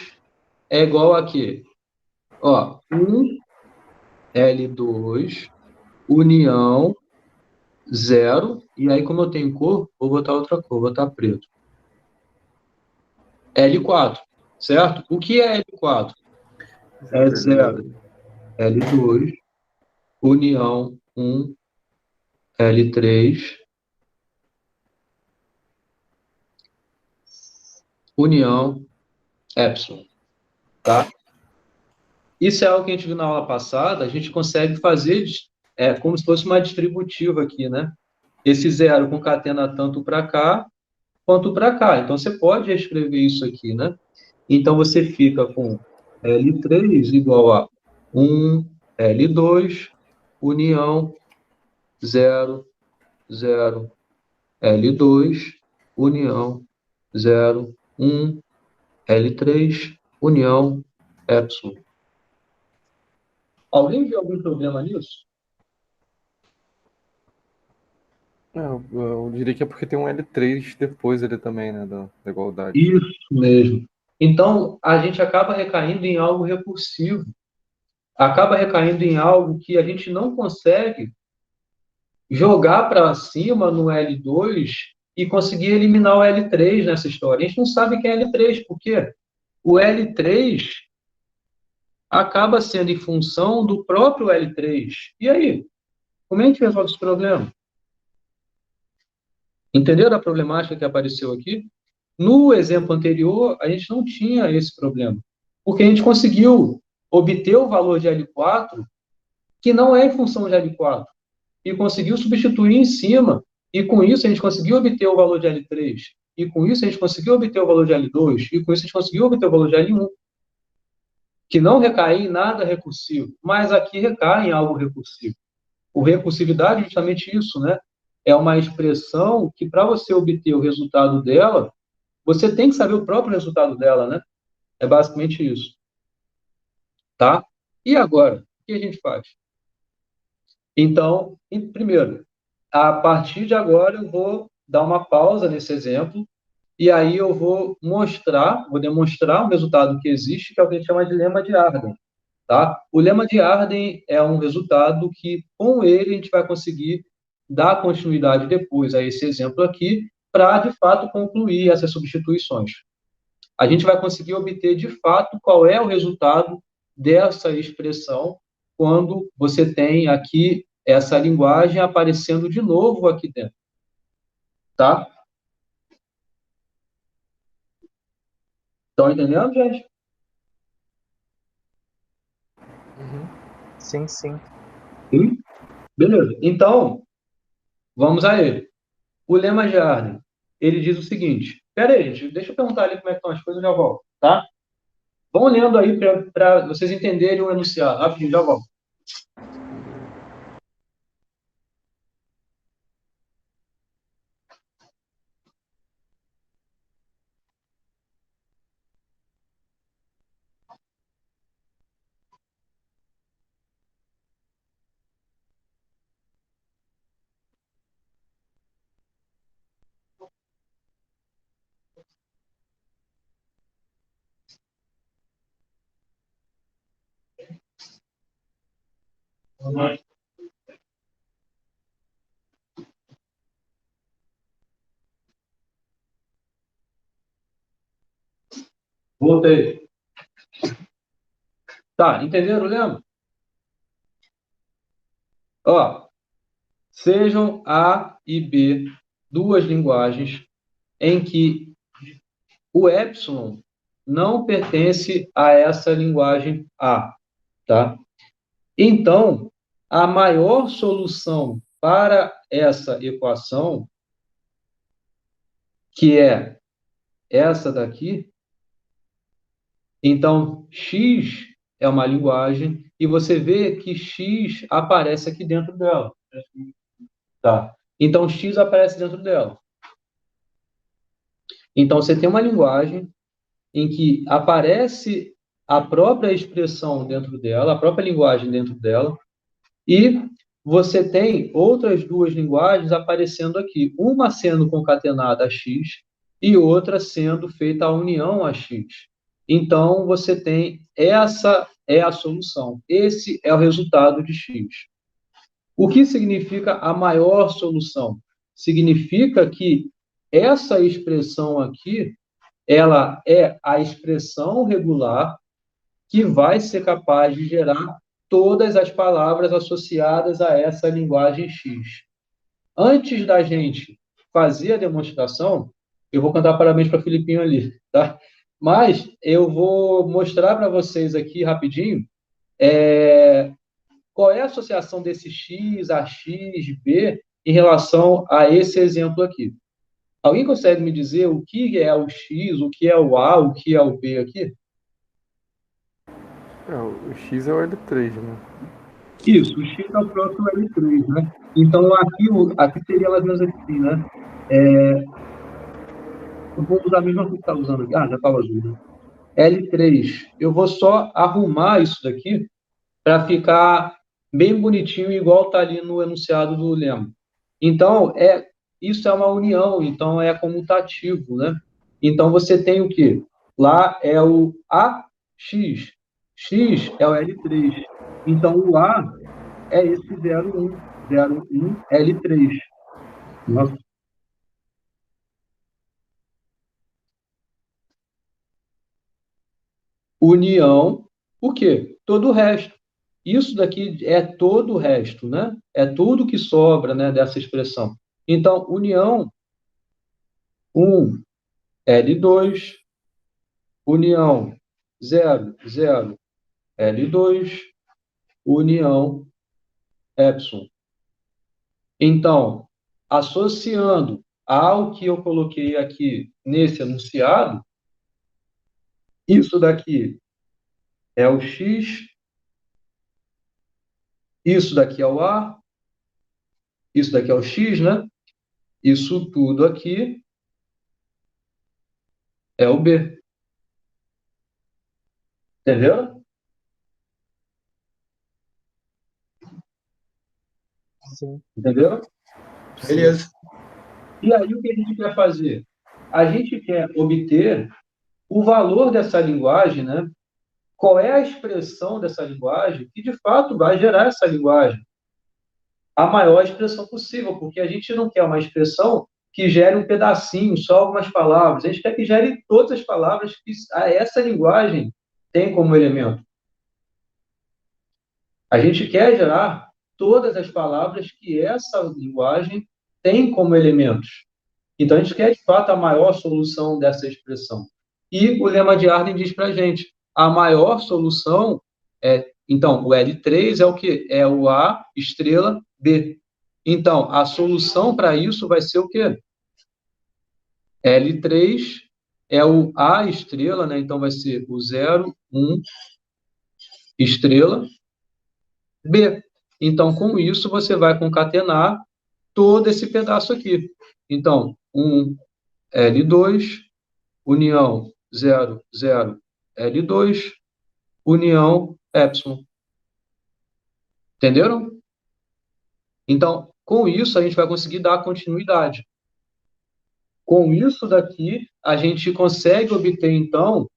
é igual a quê? Ó, 1, L2, união, 0, e aí como eu tenho cor, vou botar outra cor, vou botar preto. L4, certo? O que é L4? É 0, L2, união 1, L3, união epsilon, tá? Isso é algo que a gente viu na aula passada, a gente consegue fazer como se fosse uma distributiva aqui, né? Esse 0 concatena tanto para cá quanto para cá. Então, você pode reescrever isso aqui, né? Então, você fica com L3 igual a 1, L2, união 0, 0, L2, união 0, 1, L3, união epsilon. Alguém viu algum problema nisso? Eu diria que é porque tem um L3 depois ele também, né, da igualdade. Isso mesmo. Então, a gente acaba recaindo em algo recursivo. Acaba recaindo em algo que a gente não consegue jogar para cima no L2 e conseguir eliminar o L3 nessa história. A gente não sabe quem é L3, porque o L3 acaba sendo em função do próprio L3. E aí? Como é que a gente resolve esse problema? Entenderam a problemática que apareceu aqui? No exemplo anterior, a gente não tinha esse problema, porque a gente conseguiu obter o valor de L4 que não é em função de L4, e conseguiu substituir em cima, e com isso a gente conseguiu obter o valor de L3, e com isso a gente conseguiu obter o valor de L2, e com isso a gente conseguiu obter o valor de L1, que não recai em nada recursivo, mas aqui recai em algo recursivo. O recursividade é justamente isso, né? É uma expressão que, para você obter o resultado dela, você tem que saber o próprio resultado dela, né? É basicamente isso. Tá? E agora, o que a gente faz? Então, primeiro, a partir de agora eu vou dar uma pausa nesse exemplo e aí eu vou demonstrar um resultado que existe, que é o que a gente chama de lema de Arden. Tá? O lema de Arden é um resultado que, com ele, a gente vai conseguir dar continuidade depois a esse exemplo aqui, para, de fato, concluir essas substituições. a gente vai conseguir obter, de fato, qual é o resultado dessa expressão quando você tem aqui essa linguagem aparecendo de novo aqui dentro. Tá? Estão entendendo, gente? Sim, sim. Sim? Beleza. Então, vamos a ele. O lema de Arden, ele diz o seguinte. Espera aí, gente, deixa eu perguntar ali como é que estão as coisas, eu já volto, tá? Vão lendo aí para vocês entenderem o enunciado. Rapidinho, já volto. Voltei. Tá, entenderam o lema? Ó, sejam A e B duas linguagens em que o epsilon não pertence a essa linguagem A, tá? Então, a maior solução para essa equação, que é essa daqui, então x é uma linguagem e você vê que x aparece aqui dentro dela, tá? Então, x aparece dentro dela. Então, você tem uma linguagem em que aparece a própria expressão dentro dela, a própria linguagem dentro dela, e você tem outras duas linguagens aparecendo aqui, uma sendo concatenada a x e outra sendo feita a união a x. Então, você tem essa é a solução. Esse é o resultado de x. O que significa a maior solução? Significa que essa expressão aqui, ela é a expressão regular que vai ser capaz de gerar todas as palavras associadas a essa linguagem X. Antes da gente fazer a demonstração, eu vou cantar parabéns para o Filipinho ali, tá? Mas eu vou mostrar para vocês aqui rapidinho qual é a associação desse X, a X, B, em relação a esse exemplo aqui. Alguém consegue me dizer o que é o X, o que é o A, o que é o B aqui? O X é o L3, né? Isso, o X é o próprio L3, né? Então, aqui seria mais ou menos assim, né? Eu vou usar a mesma coisa que está usando aqui. Ah, já estava azul, né? L3. Eu vou só arrumar isso daqui para ficar bem bonitinho, igual está ali no enunciado do lema. Então, isso é uma união, então é comutativo, né? Então, você tem o quê? Lá é o AX. X é o L3. Então, o A é esse 01, 01 L3. Nossa. União, o quê? Todo o resto. Isso daqui é todo o resto, né? É tudo que sobra, né, dessa expressão. Então, união 1, L2, união 0, 0, L2, união epsilon. Então, associando ao que eu coloquei aqui nesse enunciado, isso daqui é o X, isso daqui é o A, isso daqui é o X, né? Isso tudo aqui é o B. Entendeu? Sim. Entendeu? Beleza. E aí, o que a gente quer fazer? A gente quer obter o valor dessa linguagem, né? Qual é a expressão dessa linguagem que, de fato, vai gerar essa linguagem? A maior expressão possível, porque a gente não quer uma expressão que gere um pedacinho, só algumas palavras. A gente quer que gere todas as palavras que essa linguagem tem como elemento. A gente quer gerar todas as palavras que essa linguagem tem como elementos. Então, a gente quer, de fato, a maior solução dessa expressão. E o lema de Arden diz para a gente, a maior solução é... Então, o L3 é o quê? É o A, estrela, B. Então, a solução para isso vai ser o quê? L3 é o A, estrela, né? Então, vai ser o 0, 1, estrela, B. Então, com isso, você vai concatenar todo esse pedaço aqui. Então, 1, L2, união 0, 0, L2, união epsilon. Entenderam? Então, com isso, a gente vai conseguir dar continuidade. Com isso daqui, a gente consegue obter, então,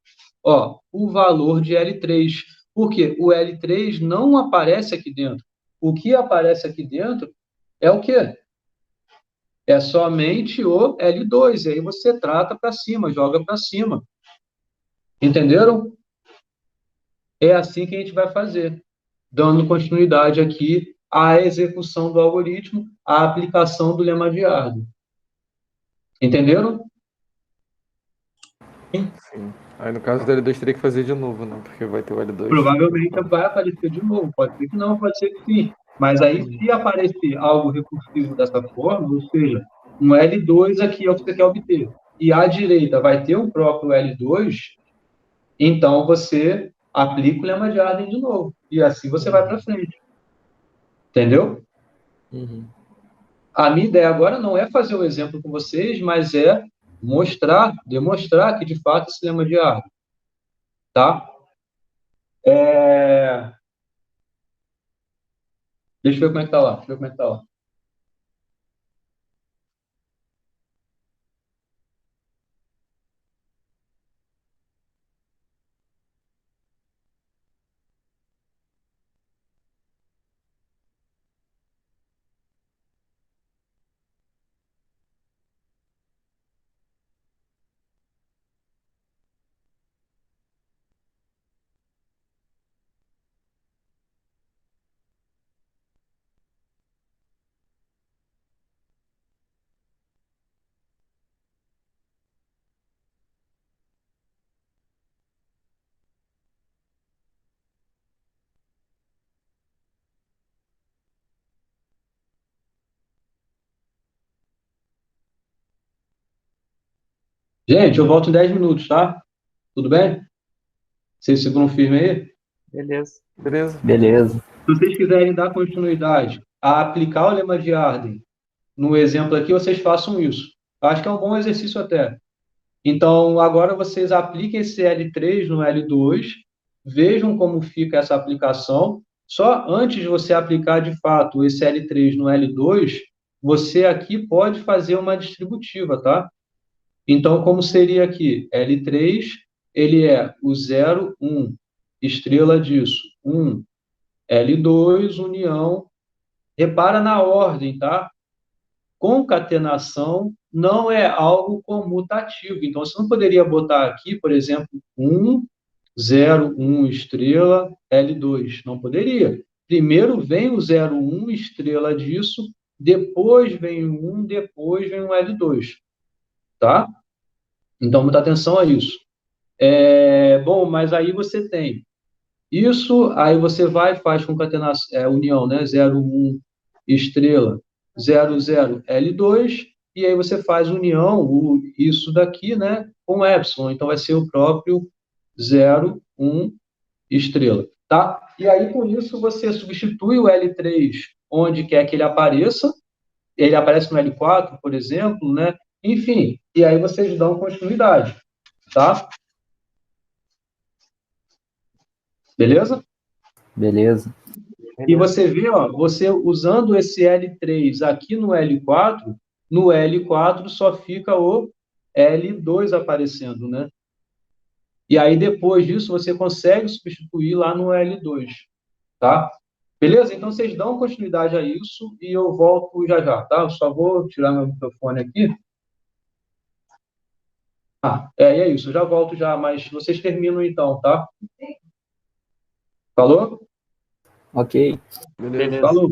ó, o valor de L3. Porque o L3 não aparece aqui dentro. O que aparece aqui dentro é o quê? É somente o L2. E aí você trata para cima, joga para cima. Entenderam? É assim que a gente vai fazer, dando continuidade aqui à execução do algoritmo, à aplicação do lema de Arden. Entenderam? Sim. Aí no caso do L2 teria que fazer de novo, né? Porque vai ter o L2. Provavelmente vai aparecer de novo, pode ser que não, pode ser que sim. Mas aí, se aparecer algo recursivo dessa forma, ou seja, um L2 aqui é o que você quer obter, e à direita vai ter um próprio L2, então você aplica o lema de Arden de novo. E assim você vai para frente. Entendeu? Uhum. A minha ideia agora não é fazer o exemplo com vocês, mas é mostrar, demonstrar que, de fato, esse lema de Arden. Tá? Deixa eu ver como é que tá lá. Deixa eu ver como é que tá lá. Gente, eu volto em 10 minutos, tá? Tudo bem? Vocês seguram firme aí? Beleza. Beleza. Beleza. Se vocês quiserem dar continuidade a aplicar o lema de Arden no exemplo aqui, vocês façam isso. Eu acho que é um bom exercício até. Então, agora vocês apliquem esse L3 no L2, vejam como fica essa aplicação. Só antes de você aplicar, de fato, esse L3 no L2, você aqui pode fazer uma distributiva, tá? Então, como seria aqui? L3, ele é o 0, 1, estrela disso, 1, L2, união. Repara na ordem, tá? Concatenação não é algo comutativo. Então, você não poderia botar aqui, por exemplo, 1, 0, 1, estrela, L2. Não poderia. Primeiro vem o 0, 1, estrela disso, depois vem o 1, depois vem o L2. Tá? Então, muita atenção a isso. Bom, mas aí você tem isso, aí você vai e faz concatenação, união, né? 0, 1, estrela, 0, 0, L2, e aí você faz união, isso daqui, né, com epsilon. Então, vai ser o próprio 0, 1, estrela, tá? E aí, com isso, você substitui o L3 onde quer que ele aparece no L4, por exemplo, né? Enfim, e aí vocês dão continuidade, tá? Beleza? Beleza. E você vê, ó, você usando esse L3 aqui no L4 só fica o L2 aparecendo, né? E aí, depois disso, você consegue substituir lá no L2, tá? Beleza? Então, vocês dão continuidade a isso e eu volto já já, tá? Eu só vou tirar meu microfone aqui. E é isso, eu já volto já, mas vocês terminam então, tá? Falou? Ok. Beleza. Falou.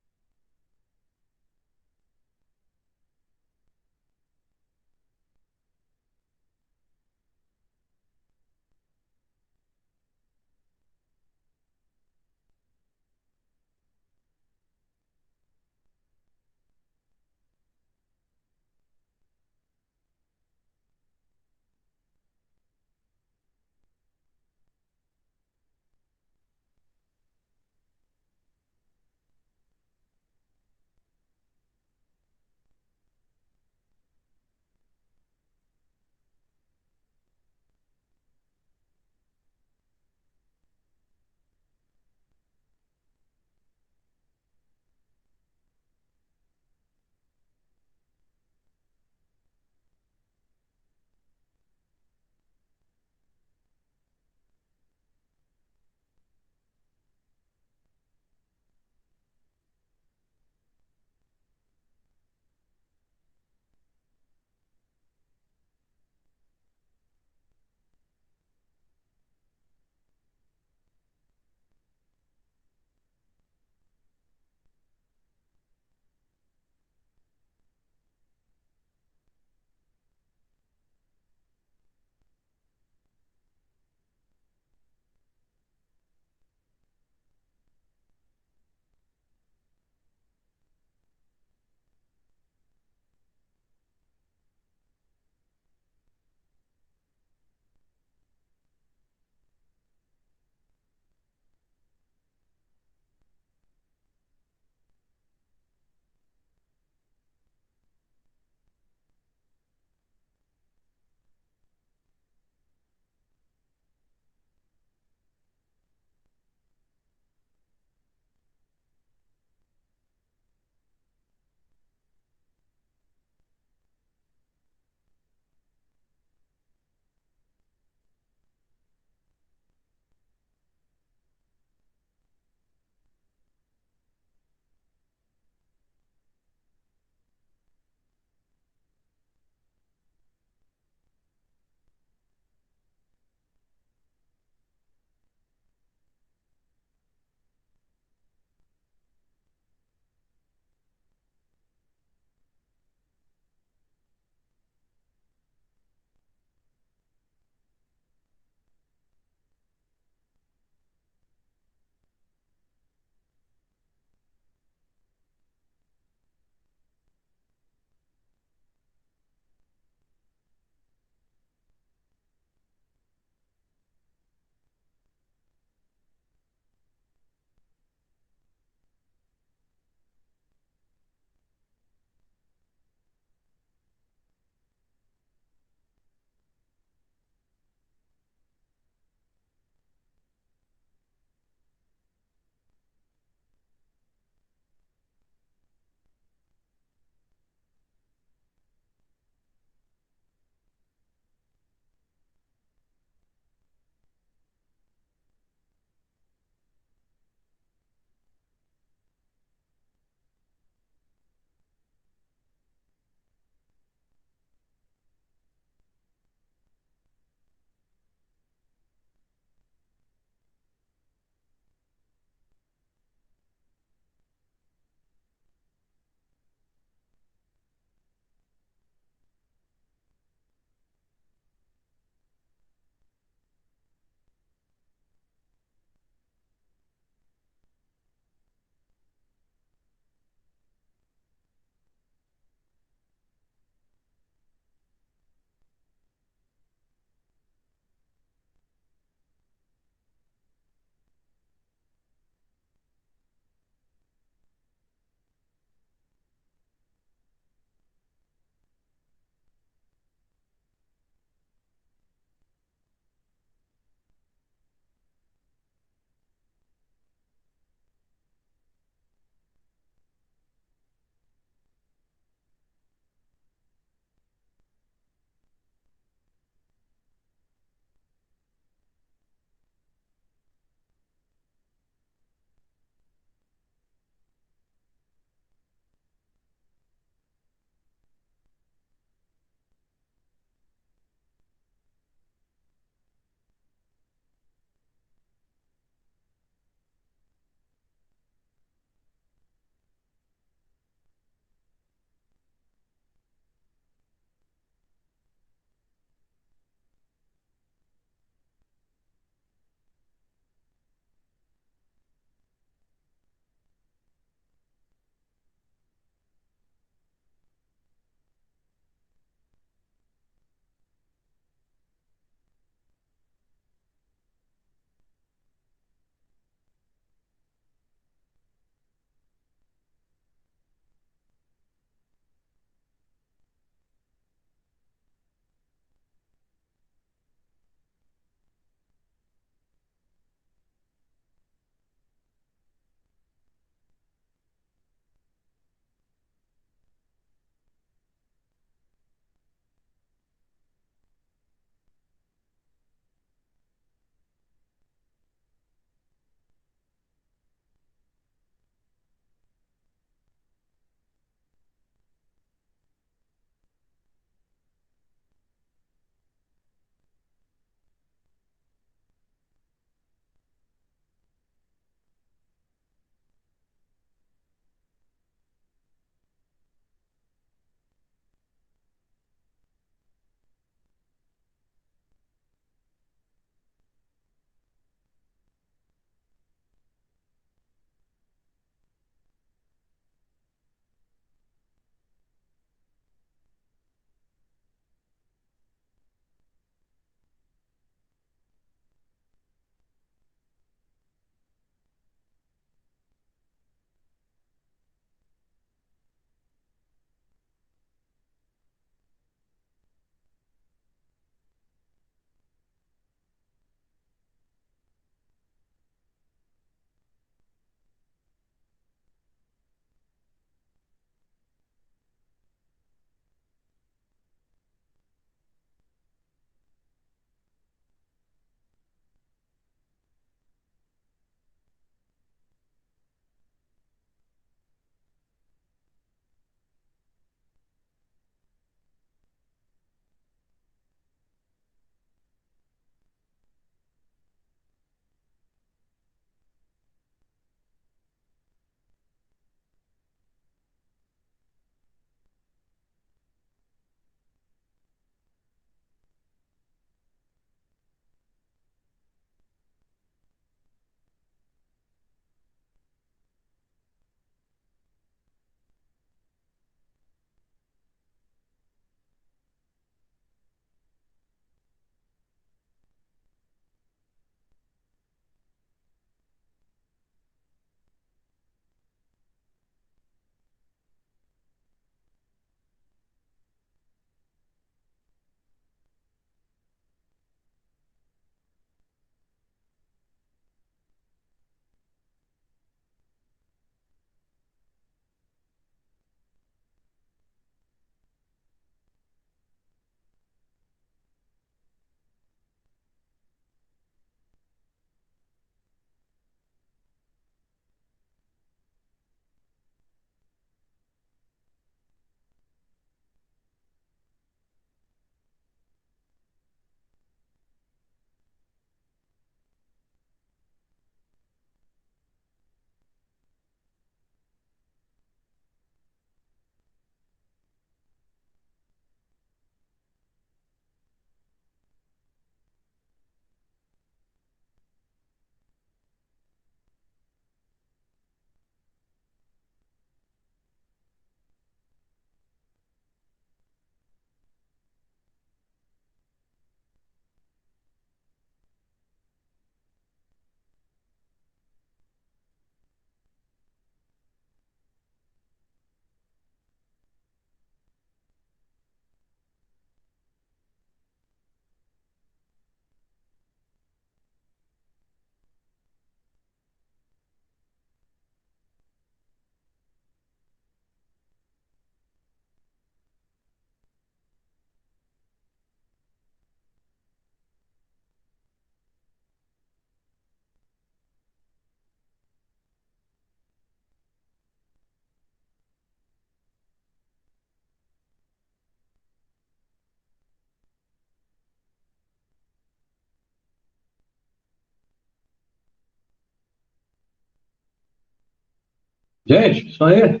Gente, estão aí?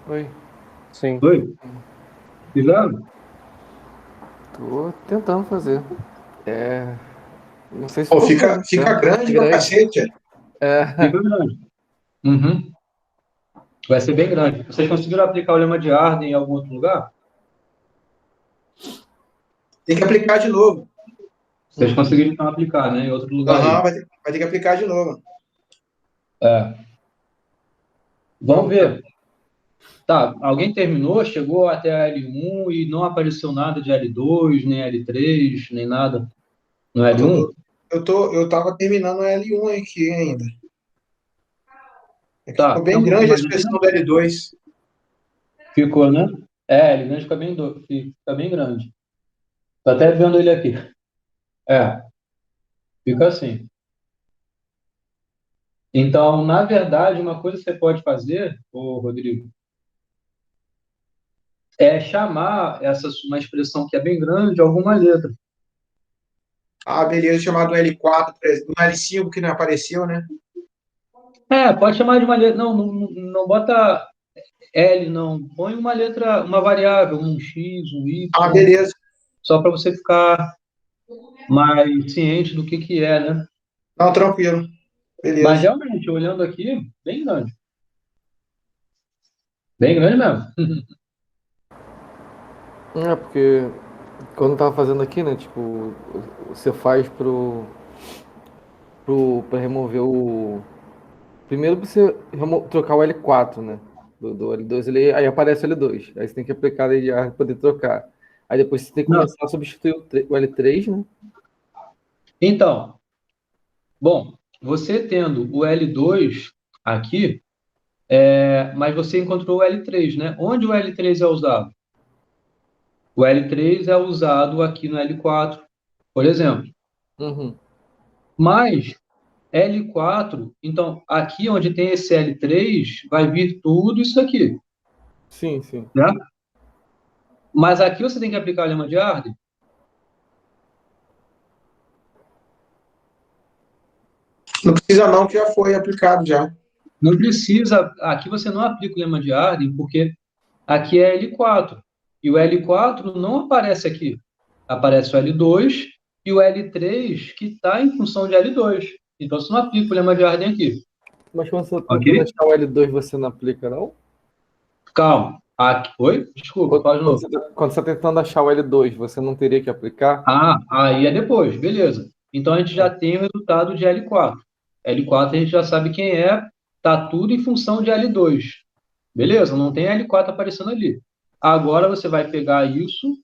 Oi. Sim. Oi? Fizeram? Tô tentando fazer. Não sei se Pô, ficou fica, bom, fica tá? grande pra cacete. É. Fica grande. Uhum. Vai ser bem grande. Vocês conseguiram aplicar o lema de Arden em algum outro lugar? Tem que aplicar de novo. Vocês conseguiram então aplicar, né? Em outro lugar Aham, aí. vai ter que aplicar de novo. É. Vamos Não, ver. Tá, alguém terminou, chegou até a L1 e não apareceu nada de L2, nem L3, nem nada no L1? Eu tava terminando a L1 aqui ainda. É que ficou Tá, bem então grande a mas expressão do L2. ficou, né? É, ele grande fica fica bem grande. Tô até vendo ele aqui. É, fica assim. Então, na verdade, uma coisa que você pode fazer, ô Rodrigo, é chamar uma expressão que é bem grande, alguma letra. Ah, beleza, chamado L4, do L5 que não apareceu, né? É, pode chamar de uma letra. Não bota L, não. Põe uma letra, uma variável, um X, um Y, Ah, beleza. só para você ficar mais ciente do que é, né? Não, tranquilo. Mas Beleza. realmente, olhando aqui, bem grande. Bem grande mesmo. é porque quando eu tava fazendo aqui, né? Tipo, você faz pra remover o. Primeiro pra você trocar o L4, né? Do L2, aí aparece o L2. Aí você tem que aplicar ele para poder trocar. Aí depois você tem que Não. começar a substituir o L3, né? Então, bom, você tendo o L2 aqui, mas você encontrou o L3, né? Onde o L3 é usado? O L3 é usado aqui no L4, por exemplo. Uhum. Mas L4, então, aqui onde tem esse L3, vai vir tudo isso aqui, Sim, sim. né? Mas aqui você tem que aplicar a lema de Arden. Não precisa não, que já foi aplicado já. Não precisa, aqui você não aplica o lema de Arden, porque aqui é L4. E o L4 não aparece aqui. Aparece o L2 e o L3 que está em função de L2. Então você não aplica o lema de Arden aqui. Mas quando você está tentando Ok? achar o L2, você não aplica, não? Calma. Aqui, oi? Desculpa, faz de novo. Quando você está tentando achar o L2, você não teria que aplicar? Ah, aí é depois, beleza. Então a gente já tem o resultado de L4. L4 a gente já sabe quem é, tá tudo em função de L2. Beleza? Não tem L4 aparecendo ali. Agora você vai pegar isso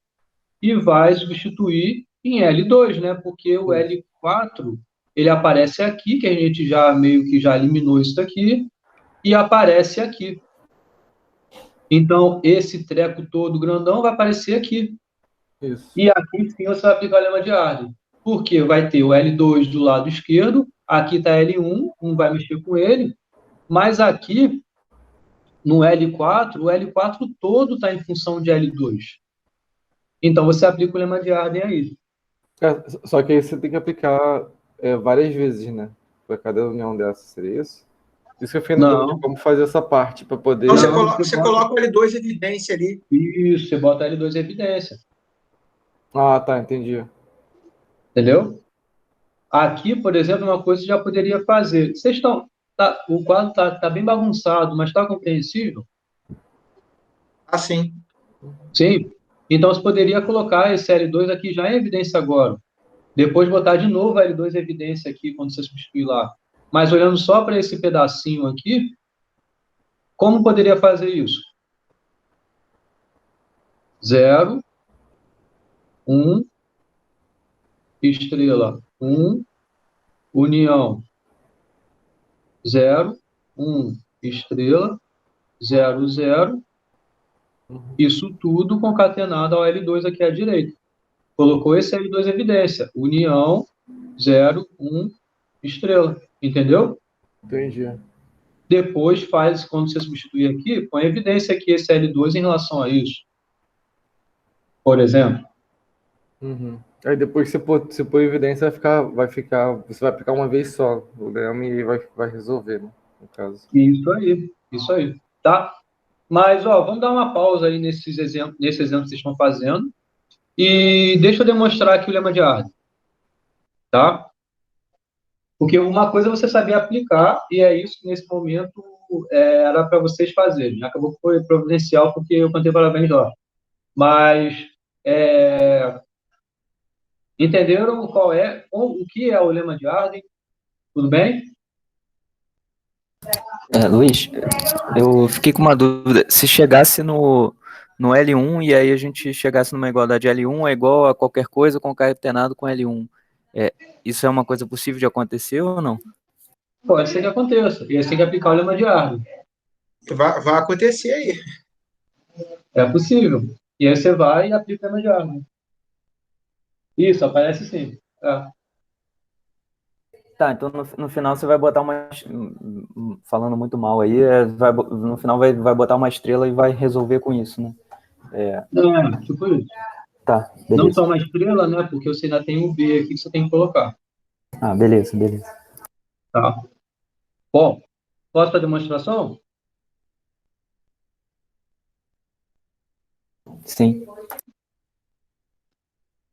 e vai substituir em L2, né? Porque o L4 ele aparece aqui, que a gente já meio que já eliminou isso daqui, e aparece aqui. Então, esse treco todo grandão vai aparecer aqui. Isso. E aqui sim você vai aplicar o lema de Arden. Porque vai ter o L2 do lado esquerdo, aqui está L1, não vai mexer com ele, mas aqui no L4, o L4 todo está em função de L2. Então você aplica o lema de Arden aí. Só que aí você tem que aplicar várias vezes, né? Para cada união dessa, seria isso? Isso que eu fiquei na dúvida de Não, como fazer essa parte para poder. Então não, você coloca o L2 em evidência ali. isso, você bota L2 em evidência, Ah, tá, entendi. entendeu? Aqui, por exemplo, uma coisa que já poderia fazer. Vocês estão, o quadro está bem bagunçado, mas está compreensível? Assim. Sim. Então você poderia colocar esse L2 aqui já em evidência agora. Depois botar de novo a L2 em evidência aqui quando você substituir lá. Mas olhando só para esse pedacinho aqui, como poderia fazer isso? 0, 1, estrela, 1, união, 0, 1, estrela, 0, 0, isso tudo concatenado ao L2 aqui à direita. Colocou esse L2 em evidência, união, 0, 1, estrela, entendeu? Entendi. Depois faz, quando você substituir aqui, põe evidência aqui esse L2 em relação a isso, por exemplo. Uhum. Aí depois que você pôr evidência, você vai aplicar uma vez só o lema e vai resolver, né? no caso. Isso aí, tá? Mas, ó, vamos dar uma pausa aí nesse exemplo que vocês estão fazendo e deixa eu demonstrar aqui o lema de Arden, tá? Porque uma coisa é você saber aplicar e é isso que nesse momento era para vocês fazerem. Acabou que foi providencial porque eu cantei parabéns lá. Mas entenderam o que é o lema de Arden? Tudo bem? Luiz, eu fiquei com uma dúvida. Se chegasse no L1 e aí a gente chegasse numa igualdade L1 é igual a qualquer coisa concatenado com L1, isso é uma coisa possível de acontecer ou não? Pode ser que aconteça. E aí você tem que aplicar o lema de Arden. Vai acontecer aí. É possível. E aí você vai e aplica o lema de Arden. Isso, aparece sim. Tá, então no final você vai botar falando muito mal aí, no final vai botar uma estrela e vai resolver com isso, né? Tipo isso. Tá, beleza. Não só uma estrela, né? Porque você ainda tem o B aqui que você tem que colocar. Ah, beleza. Tá. Bom, posso para demonstração? Sim.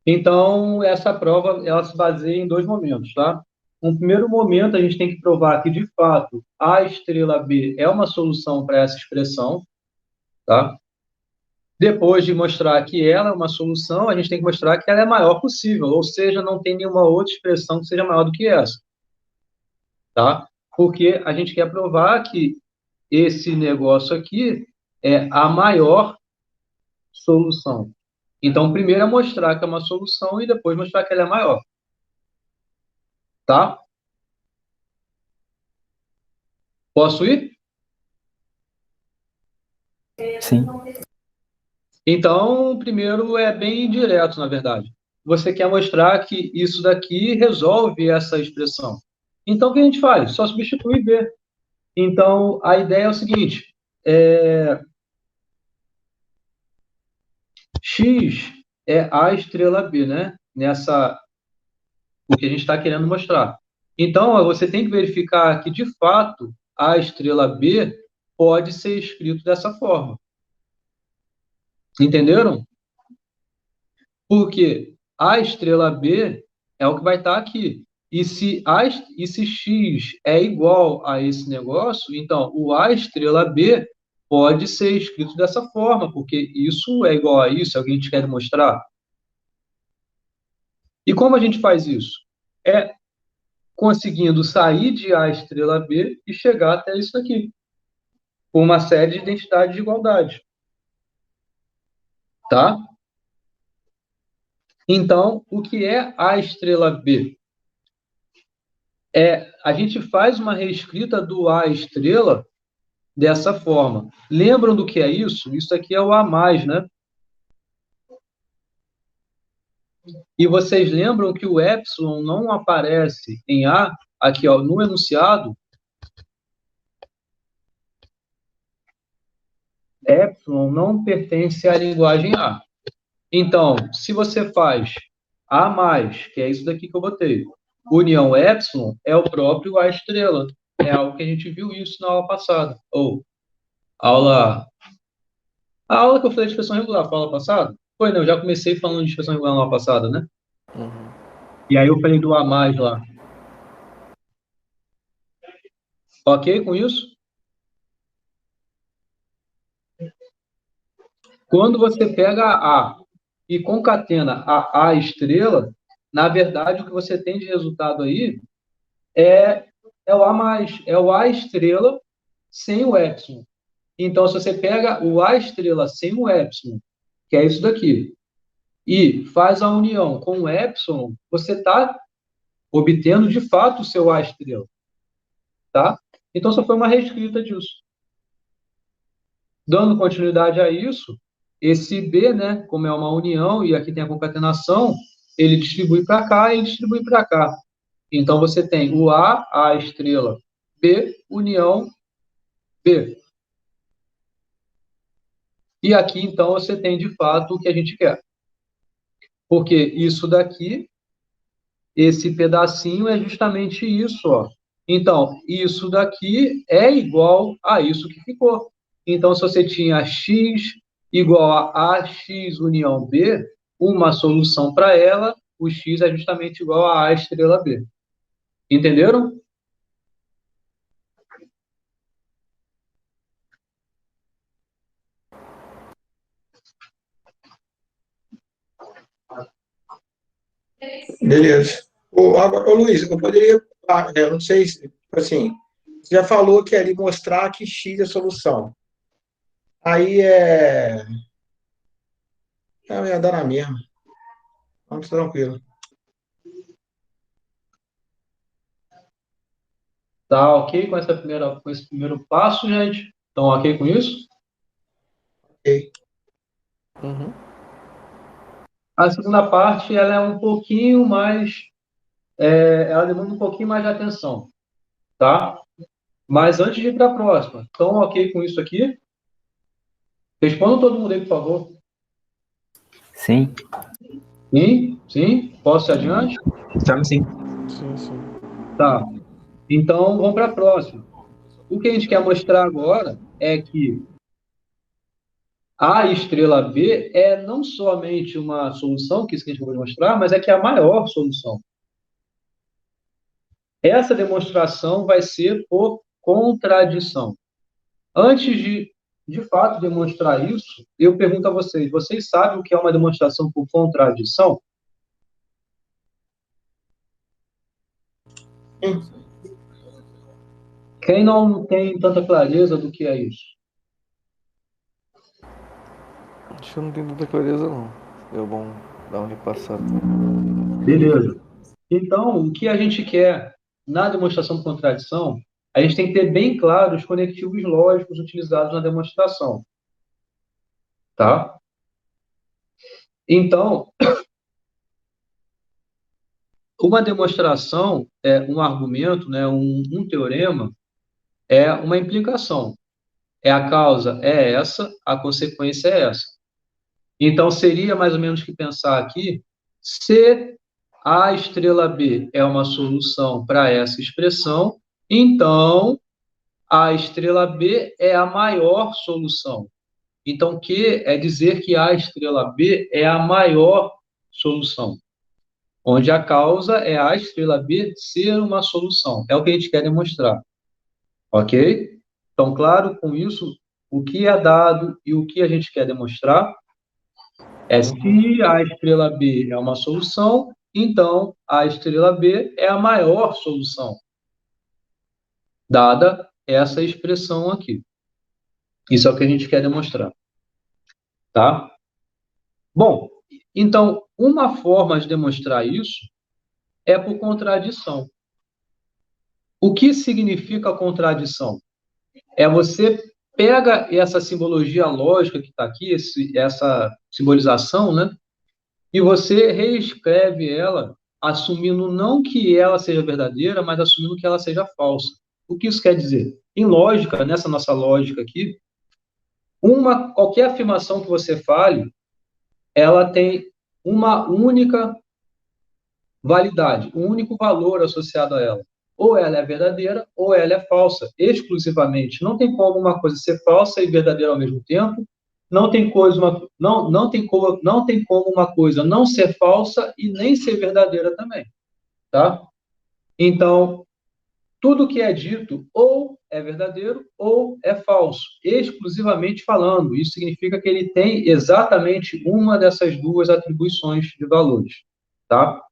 Então, essa prova, ela se baseia em 2 momentos, tá? No primeiro momento, a gente tem que provar que, de fato, a estrela B é uma solução para essa expressão, tá? Depois de mostrar que ela é uma solução, a gente tem que mostrar que ela é a maior possível, ou seja, não tem nenhuma outra expressão que seja maior do que essa, tá? Porque a gente quer provar que esse negócio aqui é a maior solução. Então, primeiro é mostrar que é uma solução e depois mostrar que ela é maior. Tá? Posso ir? Sim. Então, primeiro é bem direto, na verdade. Você quer mostrar que isso daqui resolve essa expressão. Então, o que a gente faz? Só substitui B. Então, a ideia é o seguinte. X é a estrela B, né? O que a gente está querendo mostrar. Então, você tem que verificar que, de fato, a estrela B pode ser escrito dessa forma. Entenderam? Porque a estrela B é o que vai estar aqui. E se X é igual a esse negócio, então o A estrela B pode ser escrito dessa forma, porque isso é igual a isso, é o que a gente quer demonstrar. E como a gente faz isso? É conseguindo sair de A estrela B e chegar até isso aqui, por uma série de identidades de igualdade. Tá? Então, o que é A estrela B? A gente faz uma reescrita do A estrela dessa forma. Lembram do que é isso? Isso aqui é o A mais, né? E vocês lembram que o epsilon não aparece em A, aqui ó, no enunciado? Epsilon não pertence à linguagem A. Então, se você faz A mais, que é isso daqui que eu botei, união epsilon, é o próprio A estrela. É algo que a gente viu isso na aula passada. A aula que eu falei de expressão regular, foi a aula passada? Foi, né? Eu já comecei falando de expressão regular na aula passada, né? Uhum. E aí eu falei do A mais lá. Ok com isso? Quando você pega a e concatena a estrela, na verdade, o que você tem de resultado aí é o A mais, é o A estrela sem o epsilon. Então, se você pega o A estrela sem o epsilon, que é isso daqui, e faz a união com o epsilon, você está obtendo, de fato, o seu A estrela. Tá? Então, só foi uma reescrita disso. Dando continuidade a isso, esse B, né, como é uma união, e aqui tem a concatenação, ele distribui para cá e distribui para cá. Então, você tem o A estrela, B, união, B. E aqui, então, você tem, de fato, o que a gente quer. Porque isso daqui, esse pedacinho é justamente isso, ó. Então, isso daqui é igual a isso que ficou. Então, se você tinha x igual a AX união B, uma solução para ela, o x é justamente igual a A estrela B. Entenderam? Beleza. Ô, Luiz, eu poderia, eu não sei, assim, você já falou que é ali mostrar que X é a solução. Aí ia dar na mesma. Vamos tranquilo. Tá ok com com esse primeiro passo, gente? Estão ok com isso? Ok. Uhum. A segunda parte, ela é um pouquinho mais, ela demanda um pouquinho mais de atenção, tá? Mas antes de ir para a próxima, estão ok com isso aqui? Respondam todo mundo aí, por favor. Sim. Sim? Sim? Posso ir adiante? Estamos sim. Sim, sim. Tá. Então, vamos para a próxima. O que a gente quer mostrar agora é que a estrela B é não somente uma solução, que é isso que a gente vai mostrar, mas é que é a maior solução. Essa demonstração vai ser por contradição. Antes de fato, demonstrar isso, eu pergunto a vocês: vocês sabem o que é uma demonstração por contradição? Sim. Quem não tem tanta clareza do que é isso? Acho que eu não tenho tanta clareza, não. É bom dar uma repassada. Beleza. Então, o que a gente quer na demonstração por contradição, a gente tem que ter bem claro os conectivos lógicos utilizados na demonstração, tá? Então, uma demonstração é um argumento, né, um teorema, é uma implicação. A causa é essa, a consequência é essa. Então, seria mais ou menos que pensar aqui, se a estrela B é uma solução para essa expressão, então a estrela B é a maior solução. Então, Q é dizer que a estrela B é a maior solução, onde a causa é a estrela B ser uma solução. É o que a gente quer demonstrar. Ok? Então, claro, com isso, o que é dado e o que a gente quer demonstrar é se a estrela B é uma solução, então a estrela B é a maior solução, dada essa expressão aqui. Isso é o que a gente quer demonstrar. Tá? Bom, então, uma forma de demonstrar isso é por contradição. O que significa contradição? É você pega essa simbologia lógica que está aqui, essa simbolização, né? E você reescreve ela, assumindo não que ela seja verdadeira, mas assumindo que ela seja falsa. O que isso quer dizer? Em lógica, nessa nossa lógica aqui, qualquer afirmação que você fale, ela tem uma única validade, um único valor associado a ela. Ou ela é verdadeira, ou ela é falsa, exclusivamente. Não tem como uma coisa ser falsa e verdadeira ao mesmo tempo. Não tem como uma coisa não ser falsa e nem ser verdadeira também, tá? Então, tudo que é dito ou é verdadeiro ou é falso, exclusivamente falando. Isso significa que ele tem exatamente uma dessas duas atribuições de valores, tá?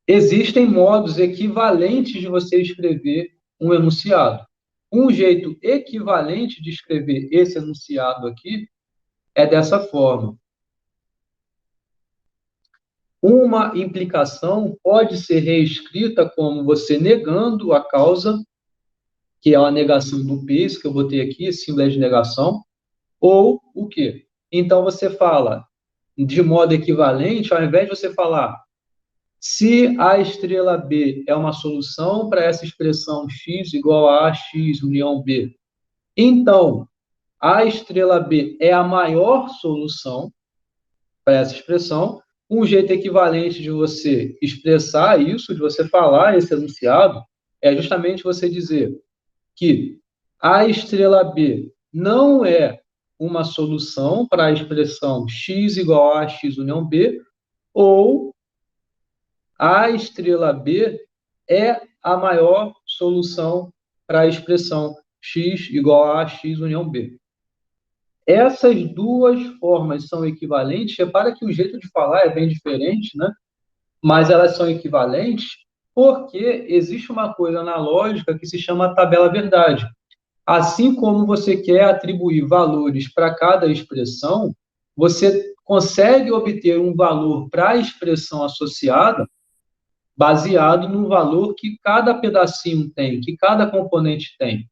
Existem modos equivalentes de você escrever um enunciado. Um jeito equivalente de escrever esse enunciado aqui é dessa forma. Uma implicação pode ser reescrita como você negando a causa, que é a negação do P, isso que eu botei aqui, símbolo de negação, ou o quê? Então você fala de modo equivalente, ao invés de você falar se a estrela B é uma solução para essa expressão x igual a x união B, então a estrela B é a maior solução para essa expressão. Um jeito equivalente de você expressar isso, de você falar esse enunciado, é justamente você dizer que a estrela B não é uma solução para a expressão x igual a x união B, ou a estrela B é a maior solução para a expressão x igual a x união B. Essas duas formas são equivalentes. Repara que o jeito de falar é bem diferente, né? Mas elas são equivalentes porque existe uma coisa na lógica que se chama tabela verdade. Assim como você quer atribuir valores para cada expressão, você consegue obter um valor para a expressão associada baseado no valor que cada pedacinho tem, que cada componente tem.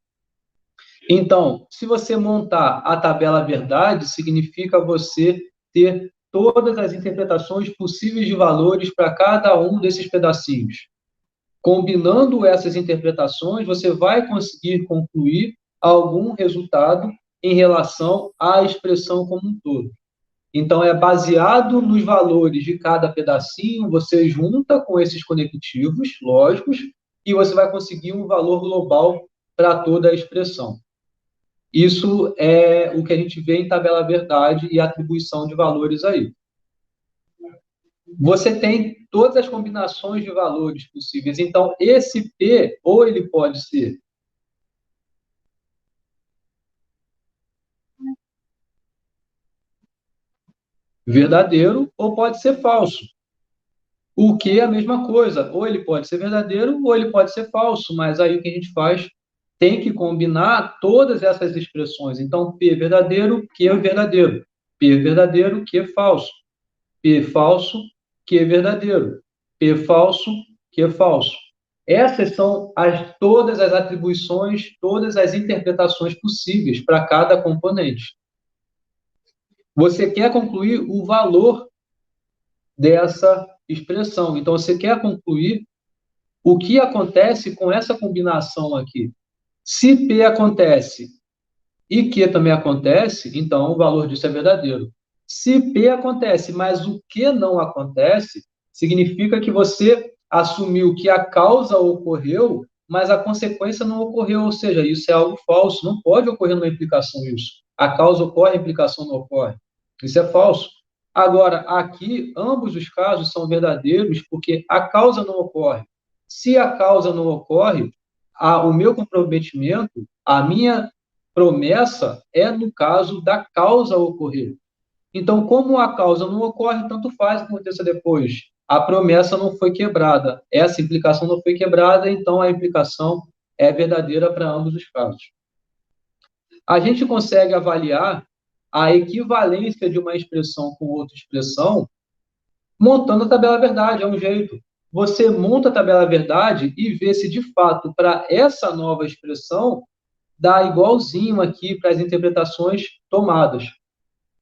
Então, se você montar a tabela verdade, significa você ter todas as interpretações possíveis de valores para cada um desses pedacinhos. Combinando essas interpretações, você vai conseguir concluir algum resultado em relação à expressão como um todo. Então, é baseado nos valores de cada pedacinho, você junta com esses conectivos lógicos e você vai conseguir um valor global para toda a expressão. Isso é o que a gente vê em tabela verdade e atribuição de valores aí. Você tem todas as combinações de valores possíveis. Então, esse P, ou ele pode ser verdadeiro, ou pode ser falso. O que é a mesma coisa. Ou ele pode ser verdadeiro, ou ele pode ser falso. Mas aí o que a gente faz? Tem que combinar todas essas expressões. Então, P verdadeiro, Q é verdadeiro. P verdadeiro, Q é falso. P falso, Q é verdadeiro. P falso, Q é falso. Essas são todas as atribuições, todas as interpretações possíveis para cada componente. Você quer concluir o valor dessa expressão. Então, você quer concluir o que acontece com essa combinação aqui. Se P acontece e Q também acontece, então o valor disso é verdadeiro. Se P acontece, mas o Q não acontece, significa que você assumiu que a causa ocorreu, mas a consequência não ocorreu, ou seja, isso é algo falso, não pode ocorrer numa implicação isso. A causa ocorre, a implicação não ocorre. Isso é falso. Agora, aqui, ambos os casos são verdadeiros porque a causa não ocorre. Se a causa não ocorre, o meu comprometimento, a minha promessa é no caso da causa ocorrer. Então, como a causa não ocorre, tanto faz o que aconteça depois. A promessa não foi quebrada, essa implicação não foi quebrada, então a implicação é verdadeira para ambos os casos. A gente consegue avaliar a equivalência de uma expressão com outra expressão montando a tabela verdade, é um jeito. Você monta a tabela verdade e vê se, de fato, para essa nova expressão, dá igualzinho aqui para as interpretações tomadas.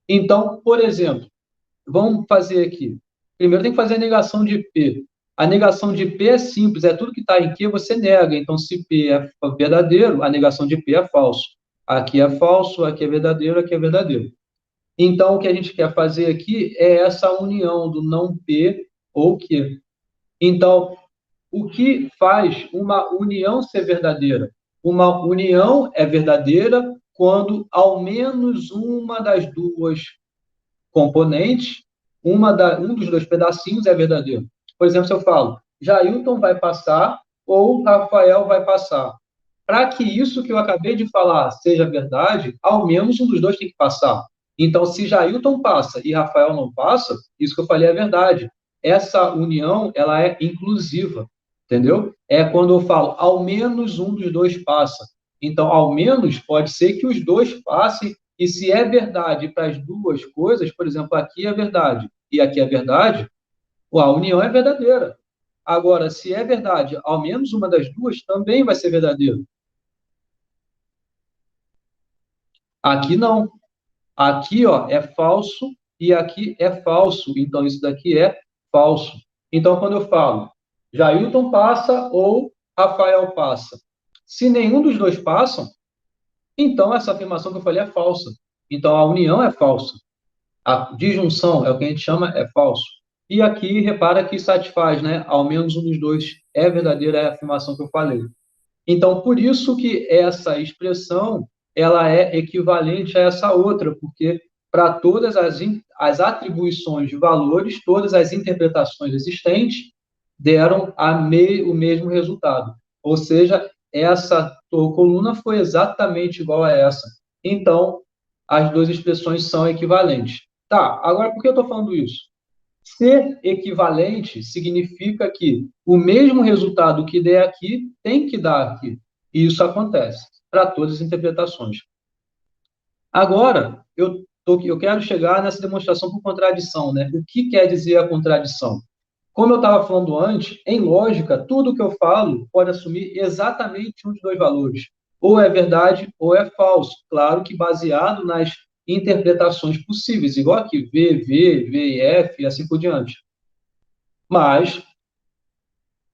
Então, por exemplo, vamos fazer aqui. Primeiro tem que fazer a negação de P. A negação de P é simples, é tudo que está em Q você nega. Então, se P é verdadeiro, a negação de P é falso. Aqui é falso, aqui é verdadeiro, aqui é verdadeiro. Então, o que a gente quer fazer aqui é essa união do não P ou Q. Então, o que faz uma união ser verdadeira? Uma união é verdadeira quando ao menos uma das duas componentes, um dos dois pedacinhos é verdadeiro. Por exemplo, se eu falo, Jailton vai passar ou Rafael vai passar. Para que isso que eu acabei de falar seja verdade, ao menos um dos dois tem que passar. Então, se Jailton passa e Rafael não passa, isso que eu falei é verdade. Essa união, ela é inclusiva, entendeu? É quando eu falo, ao menos um dos dois passa. Então, ao menos, pode ser que os dois passem, e se é verdade para as duas coisas, por exemplo, aqui é verdade e aqui é verdade, a união é verdadeira. Agora, se é verdade, ao menos uma das duas também vai ser verdadeiro. Aqui não. Aqui, ó, é falso e aqui é falso. Então, isso daqui é falso. Então, quando eu falo Jailton passa ou Rafael passa, se nenhum dos dois passam, então essa afirmação que eu falei é falsa. Então, a união é falsa. A disjunção é o que a gente chama é falso. E aqui, repara que satisfaz, né? Ao menos um dos dois é verdadeira, é a afirmação que eu falei. Então, por isso que essa expressão, ela é equivalente a essa outra, porque para todas as atribuições de valores, todas as interpretações existentes deram o mesmo resultado. Ou seja, essa coluna foi exatamente igual a essa. Então, as duas expressões são equivalentes. Tá, agora por que eu estou falando isso? Ser equivalente significa que o mesmo resultado que der aqui tem que dar aqui. E isso acontece para todas as interpretações. Agora, eu quero chegar nessa demonstração por contradição, né? O que quer dizer a contradição? Como eu estava falando antes, em lógica, tudo que eu falo pode assumir exatamente um dos dois valores. Ou é verdade ou é falso. Claro que baseado nas interpretações possíveis, igual aqui, V, V e F, e assim por diante. Mas,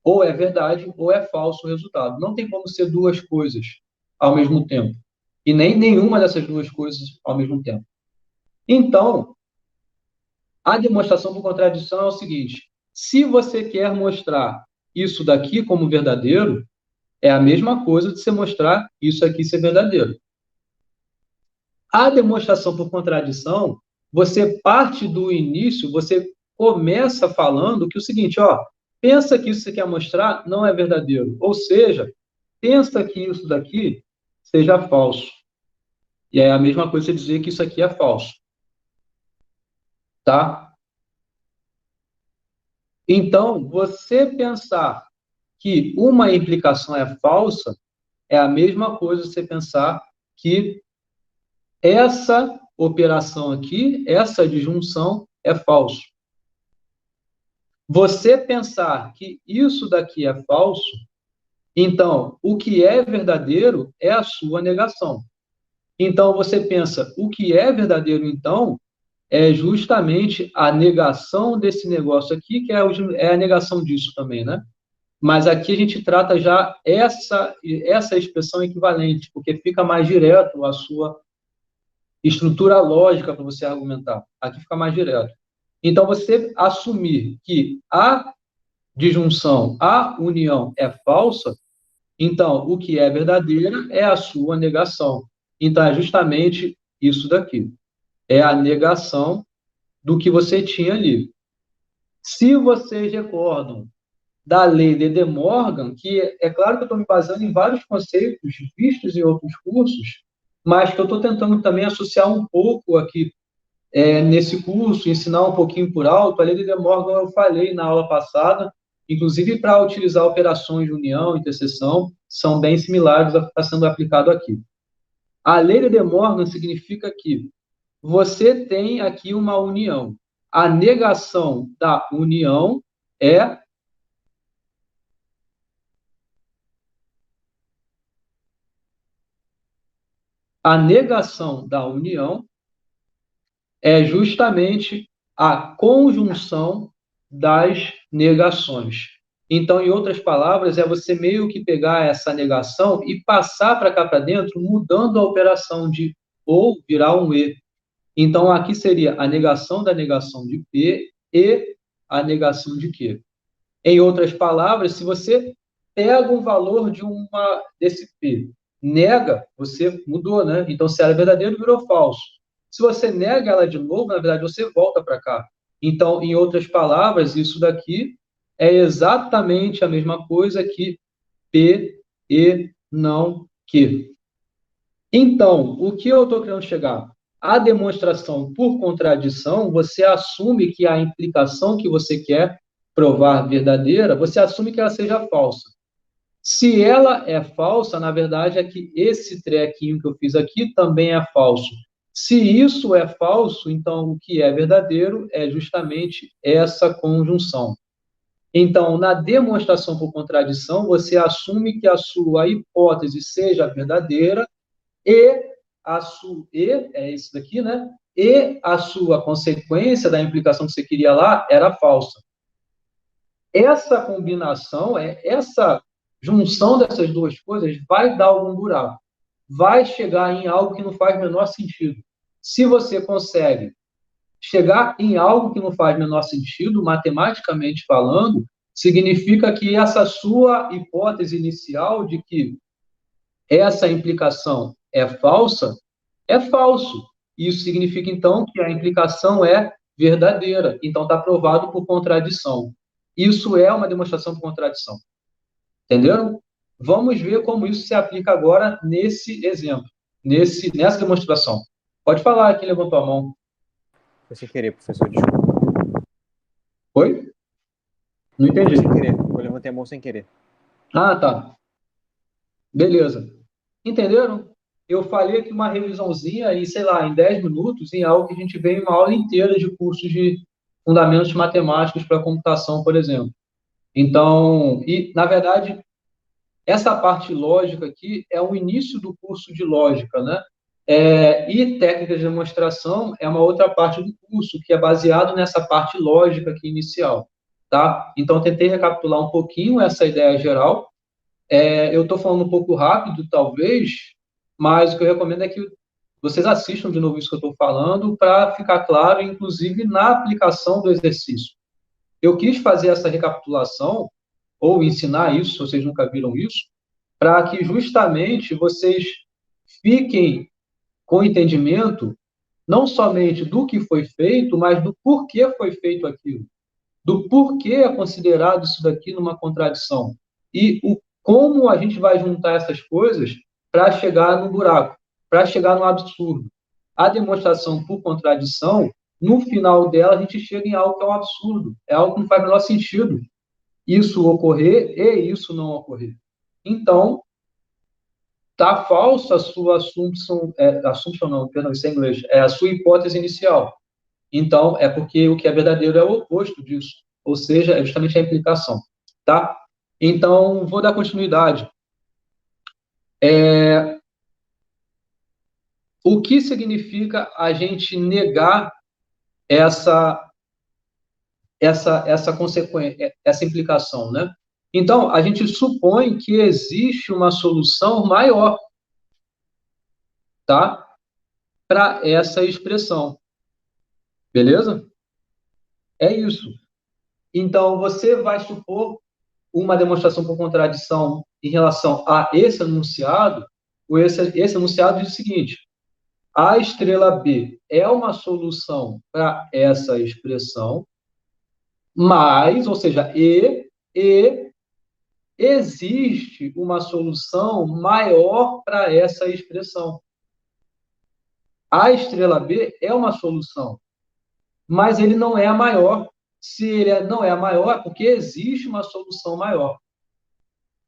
ou é verdade ou é falso o resultado. Não tem como ser duas coisas ao mesmo tempo. E nem nenhuma dessas duas coisas ao mesmo tempo. Então, a demonstração por contradição é o seguinte: se você quer mostrar isso daqui como verdadeiro, é a mesma coisa de você mostrar isso aqui ser verdadeiro. A demonstração por contradição, você parte do início, você começa falando que o seguinte, ó, pensa que isso que você quer mostrar não é verdadeiro. Ou seja, pensa que isso daqui seja falso. E é a mesma coisa você dizer que isso aqui é falso. Tá? Então, você pensar que uma implicação é falsa é a mesma coisa você pensar que essa operação aqui, essa disjunção, é falso. Você pensar que isso daqui é falso, então, o que é verdadeiro é a sua negação. Então, você pensa, o que é verdadeiro, então, é justamente a negação desse negócio aqui, que é a negação disso também, né? Mas aqui a gente trata já essa expressão equivalente, porque fica mais direto a sua estrutura lógica para você argumentar. Aqui fica mais direto. Então, você assumir que a disjunção, a união é falsa, então, o que é verdadeira é a sua negação. Então, é justamente isso daqui. É a negação do que você tinha ali. Se vocês recordam da lei de De Morgan, que é claro que eu estou me baseando em vários conceitos vistos em outros cursos, mas que eu estou tentando também associar um pouco aqui nesse curso, ensinar um pouquinho por alto. A lei de De Morgan eu falei na aula passada, inclusive para utilizar operações de união, interseção, são bem similares ao que está sendo aplicado aqui. A lei de De Morgan significa que você tem aqui uma união. A negação da união é justamente a conjunção das negações. Então, em outras palavras, é você meio que pegar essa negação e passar para cá para dentro, mudando a operação de ou virar um E. Então, aqui seria a negação da negação de P e a negação de Q. Em outras palavras, se você pega um valor desse P, nega, você mudou, né? Então, se era verdadeiro, virou falso. Se você nega ela de novo, na verdade, você volta para cá. Então, em outras palavras, isso daqui é exatamente a mesma coisa que P e não Q. Então, o que eu estou querendo chegar? A demonstração por contradição, você assume que a implicação que você quer provar verdadeira, você assume que ela seja falsa. Se ela é falsa, na verdade, é que esse trequinho que eu fiz aqui também é falso. Se isso é falso, então o que é verdadeiro é justamente essa conjunção. Então, na demonstração por contradição, você assume que a sua hipótese seja verdadeira é isso daqui, né? E a sua consequência da implicação que você queria lá era falsa. Essa combinação, essa junção dessas duas coisas vai dar algum buraco. Vai chegar em algo que não faz o menor sentido. Se você consegue chegar em algo que não faz o menor sentido, matematicamente falando, significa que essa sua hipótese inicial de que essa implicação é falsa, é falso. Isso significa, então, que a implicação é verdadeira. Então, está provado por contradição. Isso é uma demonstração por contradição. Entenderam? Vamos ver como isso se aplica agora nesse exemplo, nessa demonstração. Pode falar, quem levantou a mão. Foi sem querer, professor, desculpa. Oi? Não Foi entendi. sem querer, eu levantei a mão sem querer. Ah, tá. Beleza. Entenderam? Eu falei aqui uma revisãozinha e, sei lá, em 10 minutos, em algo que a gente vê em uma aula inteira de cursos de fundamentos matemáticos para computação, por exemplo. Então, e, na verdade, essa parte lógica aqui é o início do curso de lógica, né? E técnicas de demonstração é uma outra parte do curso, que é baseado nessa parte lógica aqui inicial, tá? Então, tentei recapitular um pouquinho essa ideia geral. Eu estou falando um pouco rápido, talvez, mas o que eu recomendo é que vocês assistam de novo isso que eu estou falando, para ficar claro, inclusive, na aplicação do exercício. Eu quis fazer essa recapitulação, ou ensinar isso, se vocês nunca viram isso, para que justamente vocês fiquem com entendimento, não somente do que foi feito, mas do porquê foi feito aquilo, do porquê é considerado isso daqui numa contradição, e como a gente vai juntar essas coisas para chegar no buraco, para chegar no absurdo. A demonstração por contradição, no final dela, a gente chega em algo que é um absurdo, é algo que não faz o menor sentido isso ocorrer e isso não ocorrer. Então, está falsa a sua assumpção, assumpção não, perdão, isso é inglês, é a sua hipótese inicial. Então, é porque o que é verdadeiro é o oposto disso, ou seja, é justamente a implicação, tá? Então, vou dar continuidade. O que significa a gente negar essa consequência, essa implicação, né? Então, a gente supõe que existe uma solução maior, tá? Para essa expressão. Beleza? É isso. Então, você vai supor uma demonstração por contradição em relação a esse enunciado, esse enunciado diz o seguinte: a estrela B é uma solução para essa expressão, mas, ou seja, existe uma solução maior para essa expressão. A estrela B é uma solução, mas ele não é a maior. Se ele não é a maior, é porque existe uma solução maior.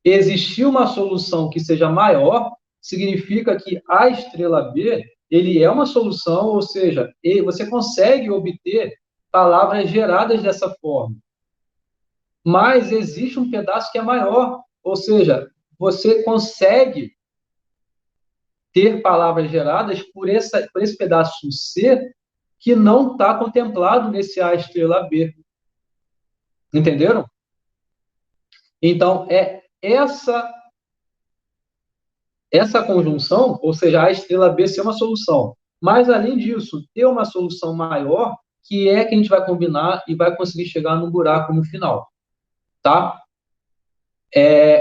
Existir uma solução que seja maior significa que a estrela B, ele é uma solução, ou seja, você consegue obter palavras geradas dessa forma. Mas existe um pedaço que é maior, ou seja, você consegue ter palavras geradas por esse pedaço C que não está contemplado nesse A estrela B. Entenderam? Então, é essa conjunção, ou seja, A estrela B ser uma solução. Mas, além disso, ter uma solução maior, que é que a gente vai combinar e vai conseguir chegar no buraco no final. Tá?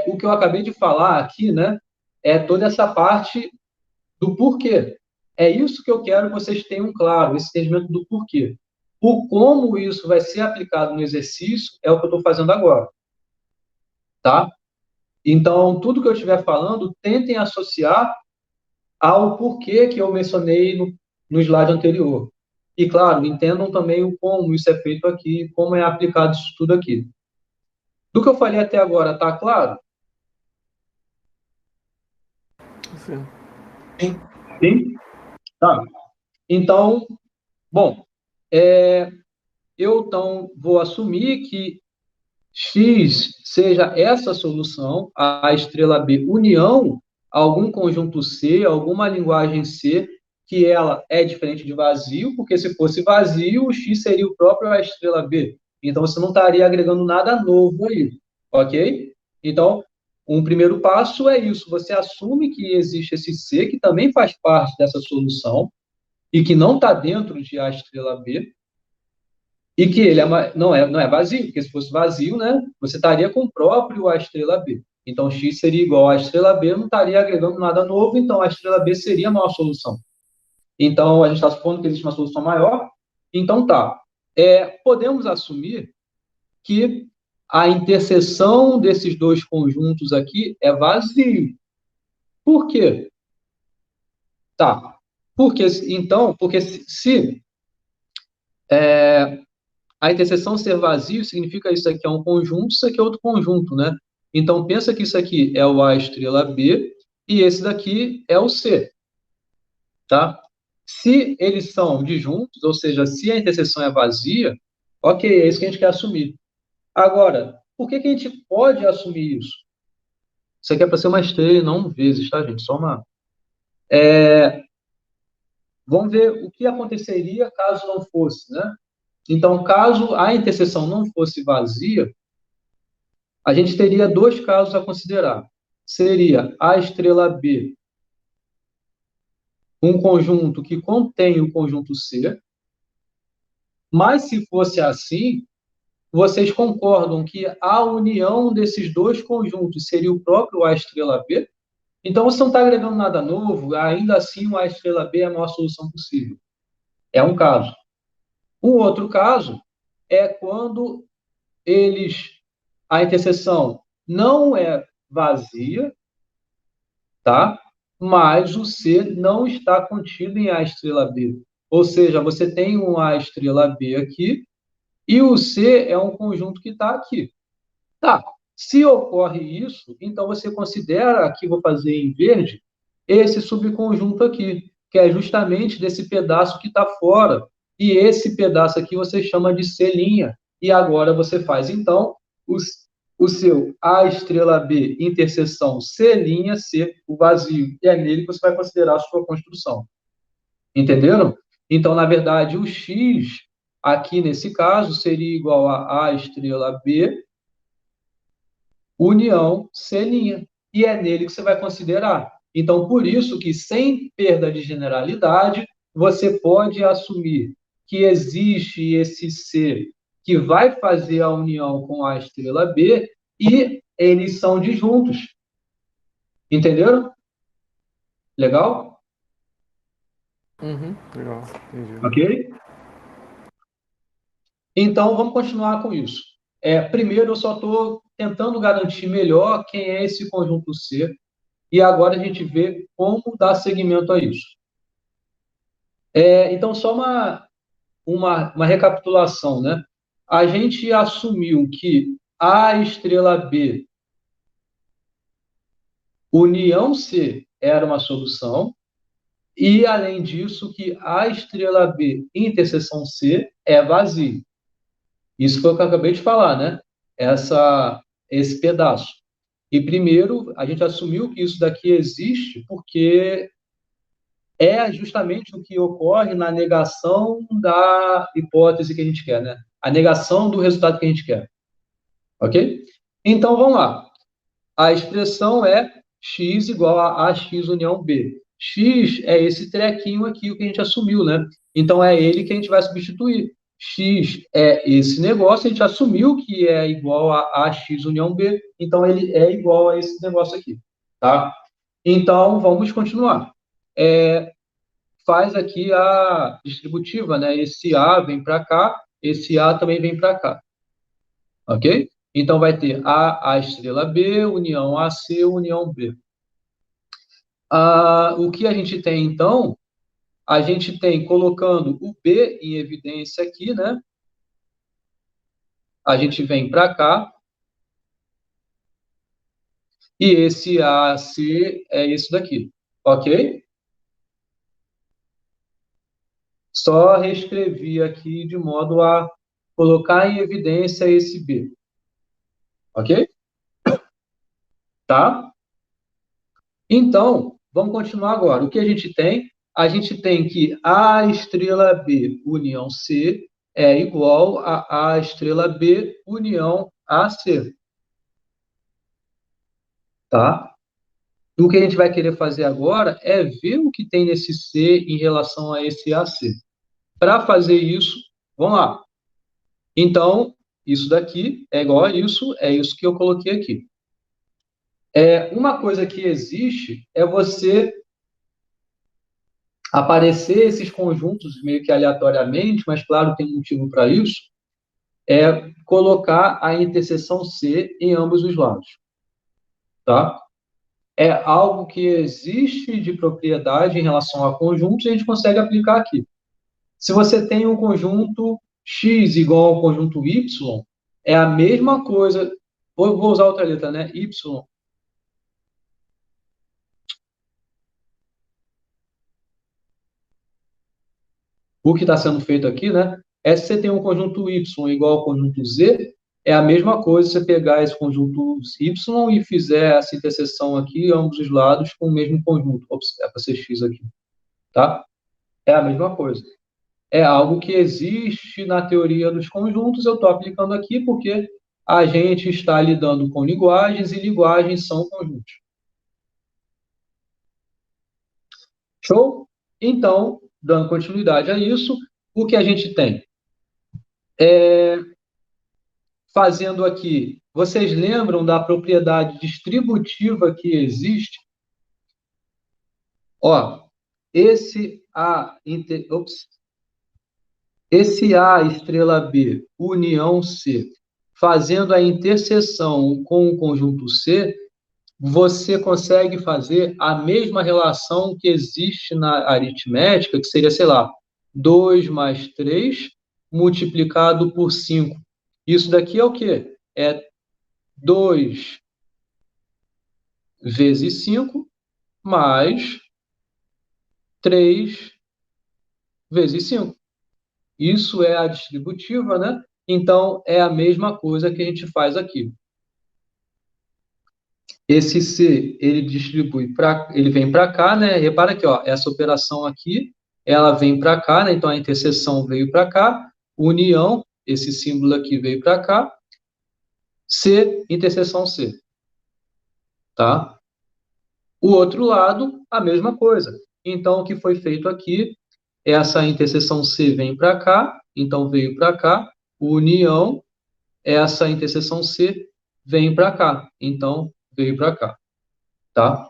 O que eu acabei de falar aqui, né, é toda essa parte do porquê. É isso que eu quero que vocês tenham claro, esse entendimento do porquê. O como isso vai ser aplicado no exercício é o que eu estou fazendo agora. Tá? Então, tudo que eu estiver falando, tentem associar ao porquê que eu mencionei no slide anterior. E, claro, entendam também o como isso é feito aqui, como é aplicado isso tudo aqui. Do que eu falei até agora, tá claro? Sim. Sim? Tá. Então, bom, eu então vou assumir que X seja essa solução, a estrela B, união a algum conjunto C, alguma linguagem C, que ela é diferente de vazio, porque se fosse vazio, o X seria o próprio a estrela B. Então, você não estaria agregando nada novo aí, ok? Então, um primeiro passo é isso, você assume que existe esse C, que também faz parte dessa solução, e que não está dentro de A estrela B, e que ele não é vazio, porque se fosse vazio, né, você estaria com o próprio A estrela B. Então, x seria igual a estrela B, não estaria agregando nada novo, então a estrela B seria a maior solução. Então, a gente está supondo que existe uma solução maior. Então, tá. Podemos assumir que a interseção desses dois conjuntos aqui é vazio. Por quê? Tá. Porque se a interseção ser vazio, significa isso aqui é um conjunto, isso aqui é outro conjunto, né? Então, pensa que isso aqui é o A estrela B e esse daqui é o C, tá? Se eles são disjuntos, ou seja, se a interseção é vazia, ok, é isso que a gente quer assumir. Agora, por que a gente pode assumir isso? Isso aqui é para ser uma estrela e não vezes, tá, gente? Só uma... Vamos ver o que aconteceria caso não fosse, né? Então, caso a interseção não fosse vazia, a gente teria dois casos a considerar. Seria a estrela B um conjunto que contém o conjunto C, mas se fosse assim, vocês concordam que a união desses dois conjuntos seria o próprio A estrela B? Então, você não está agregando nada novo, ainda assim o A estrela B é a maior solução possível. É um caso. Um outro caso é quando a interseção não é vazia, tá? Mas o C não está contido em A estrela B. Ou seja, você tem um A estrela B aqui e o C é um conjunto que está aqui. Tá, se ocorre isso, então você considera, aqui vou fazer em verde, esse subconjunto aqui, que é justamente desse pedaço que está fora. E esse pedaço aqui você chama de C'. E agora você faz, então, o seu A estrela B interseção C', C, o vazio. E é nele que você vai considerar a sua construção. Entenderam? Então, na verdade, o X, aqui nesse caso, seria igual a A estrela B, união C'. E é nele que você vai considerar. Então, por isso que, sem perda de generalidade, você pode assumir que existe esse C que vai fazer a união com a estrela B e eles são disjuntos. Entenderam? Legal? Legal, entendi. Ok? Então, vamos continuar com isso. Primeiro, eu só estou tentando garantir melhor quem é esse conjunto C, e agora a gente vê como dar seguimento a isso. Então, só uma recapitulação, né? A gente assumiu que A estrela B, união C, era uma solução, e, além disso, que A estrela B, interseção C, é vazio. Isso foi o que eu acabei de falar, né? Esse pedaço. E, primeiro, a gente assumiu que isso daqui existe porque é justamente o que ocorre na negação da hipótese que a gente quer, né? A negação do resultado que a gente quer. Ok? Então, vamos lá. A expressão é x igual a x união B. X é esse trequinho aqui, o que a gente assumiu, né? Então, é ele que a gente vai substituir. X é esse negócio, a gente assumiu que é igual a x união B, então ele é igual a esse negócio aqui, tá? Então, vamos continuar. Faz aqui a distributiva, né? Esse A vem para cá, esse A também vem para cá, ok? Então, vai ter A estrela B, união AC, união B. O que a gente tem, então? A gente tem, colocando o B em evidência aqui, né? A gente vem para cá. E esse AC é isso daqui, ok? Só reescrevi aqui de modo a colocar em evidência esse B. Ok? Tá? Então, vamos continuar agora. O que a gente tem? A gente tem que A estrela B união C é igual a estrela B união AC. Tá? O que a gente vai querer fazer agora é ver o que tem nesse C em relação a esse AC. Para fazer isso, vamos lá. Então, isso daqui é igual a isso, é isso que eu coloquei aqui. Uma coisa que existe é você aparecer esses conjuntos meio que aleatoriamente, mas claro, tem um motivo para isso, é colocar a interseção C em ambos os lados, tá? É algo que existe de propriedade em relação a conjuntos e a gente consegue aplicar aqui. Se você tem um conjunto X igual ao conjunto Y, é a mesma coisa, vou usar outra letra, né? Y. O que está sendo feito aqui, né? Se você tem um conjunto Y igual ao conjunto Z, é a mesma coisa você pegar esse conjunto Y e fizer essa interseção aqui, ambos os lados, com o mesmo conjunto. Ops, é para ser X aqui, tá? É a mesma coisa. É algo que existe na teoria dos conjuntos, eu estou aplicando aqui porque a gente está lidando com linguagens e linguagens são conjuntos. Show? Então, dando continuidade a isso, o que a gente tem? Fazendo aqui, vocês lembram da propriedade distributiva que existe? Ó, esse A estrela B, união C, fazendo a interseção com o conjunto C, você consegue fazer a mesma relação que existe na aritmética, que seria, sei lá, 2 mais 3 multiplicado por 5. Isso daqui é o quê? É 2 vezes 5 mais 3 vezes 5. Isso é a distributiva, né? Então, é a mesma coisa que a gente faz aqui. Esse C, ele vem para cá, né? Repara aqui, ó, essa operação aqui, ela vem para cá, né? Então, a interseção veio para cá, união, esse símbolo aqui veio para cá, C, interseção C. Tá? O outro lado, a mesma coisa. Então, o que foi feito aqui, essa interseção C vem para cá, então veio para cá, união, essa interseção C vem para cá, então veio para cá, tá?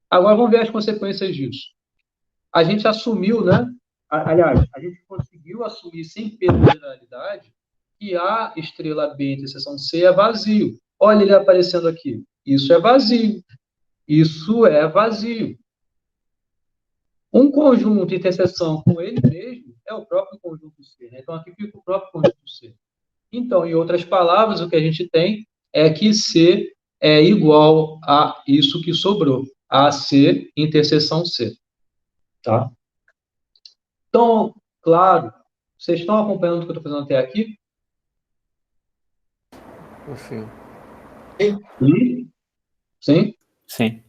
Agora vamos ver as consequências disso. A gente assumiu, né? Aliás, a gente conseguiu assumir sem perda de generalidade que A estrela B interseção C é vazio. Olha ele aparecendo aqui. Isso é vazio. Isso é vazio. Um conjunto interseção com ele mesmo é o próprio conjunto C, né? Então, aqui fica o próprio conjunto C. Então, em outras palavras, o que a gente tem é que C é igual a isso que sobrou, a C interseção C. Tá? Então, claro, vocês estão acompanhando o que eu estou fazendo até aqui? Sim. Sim? Sim.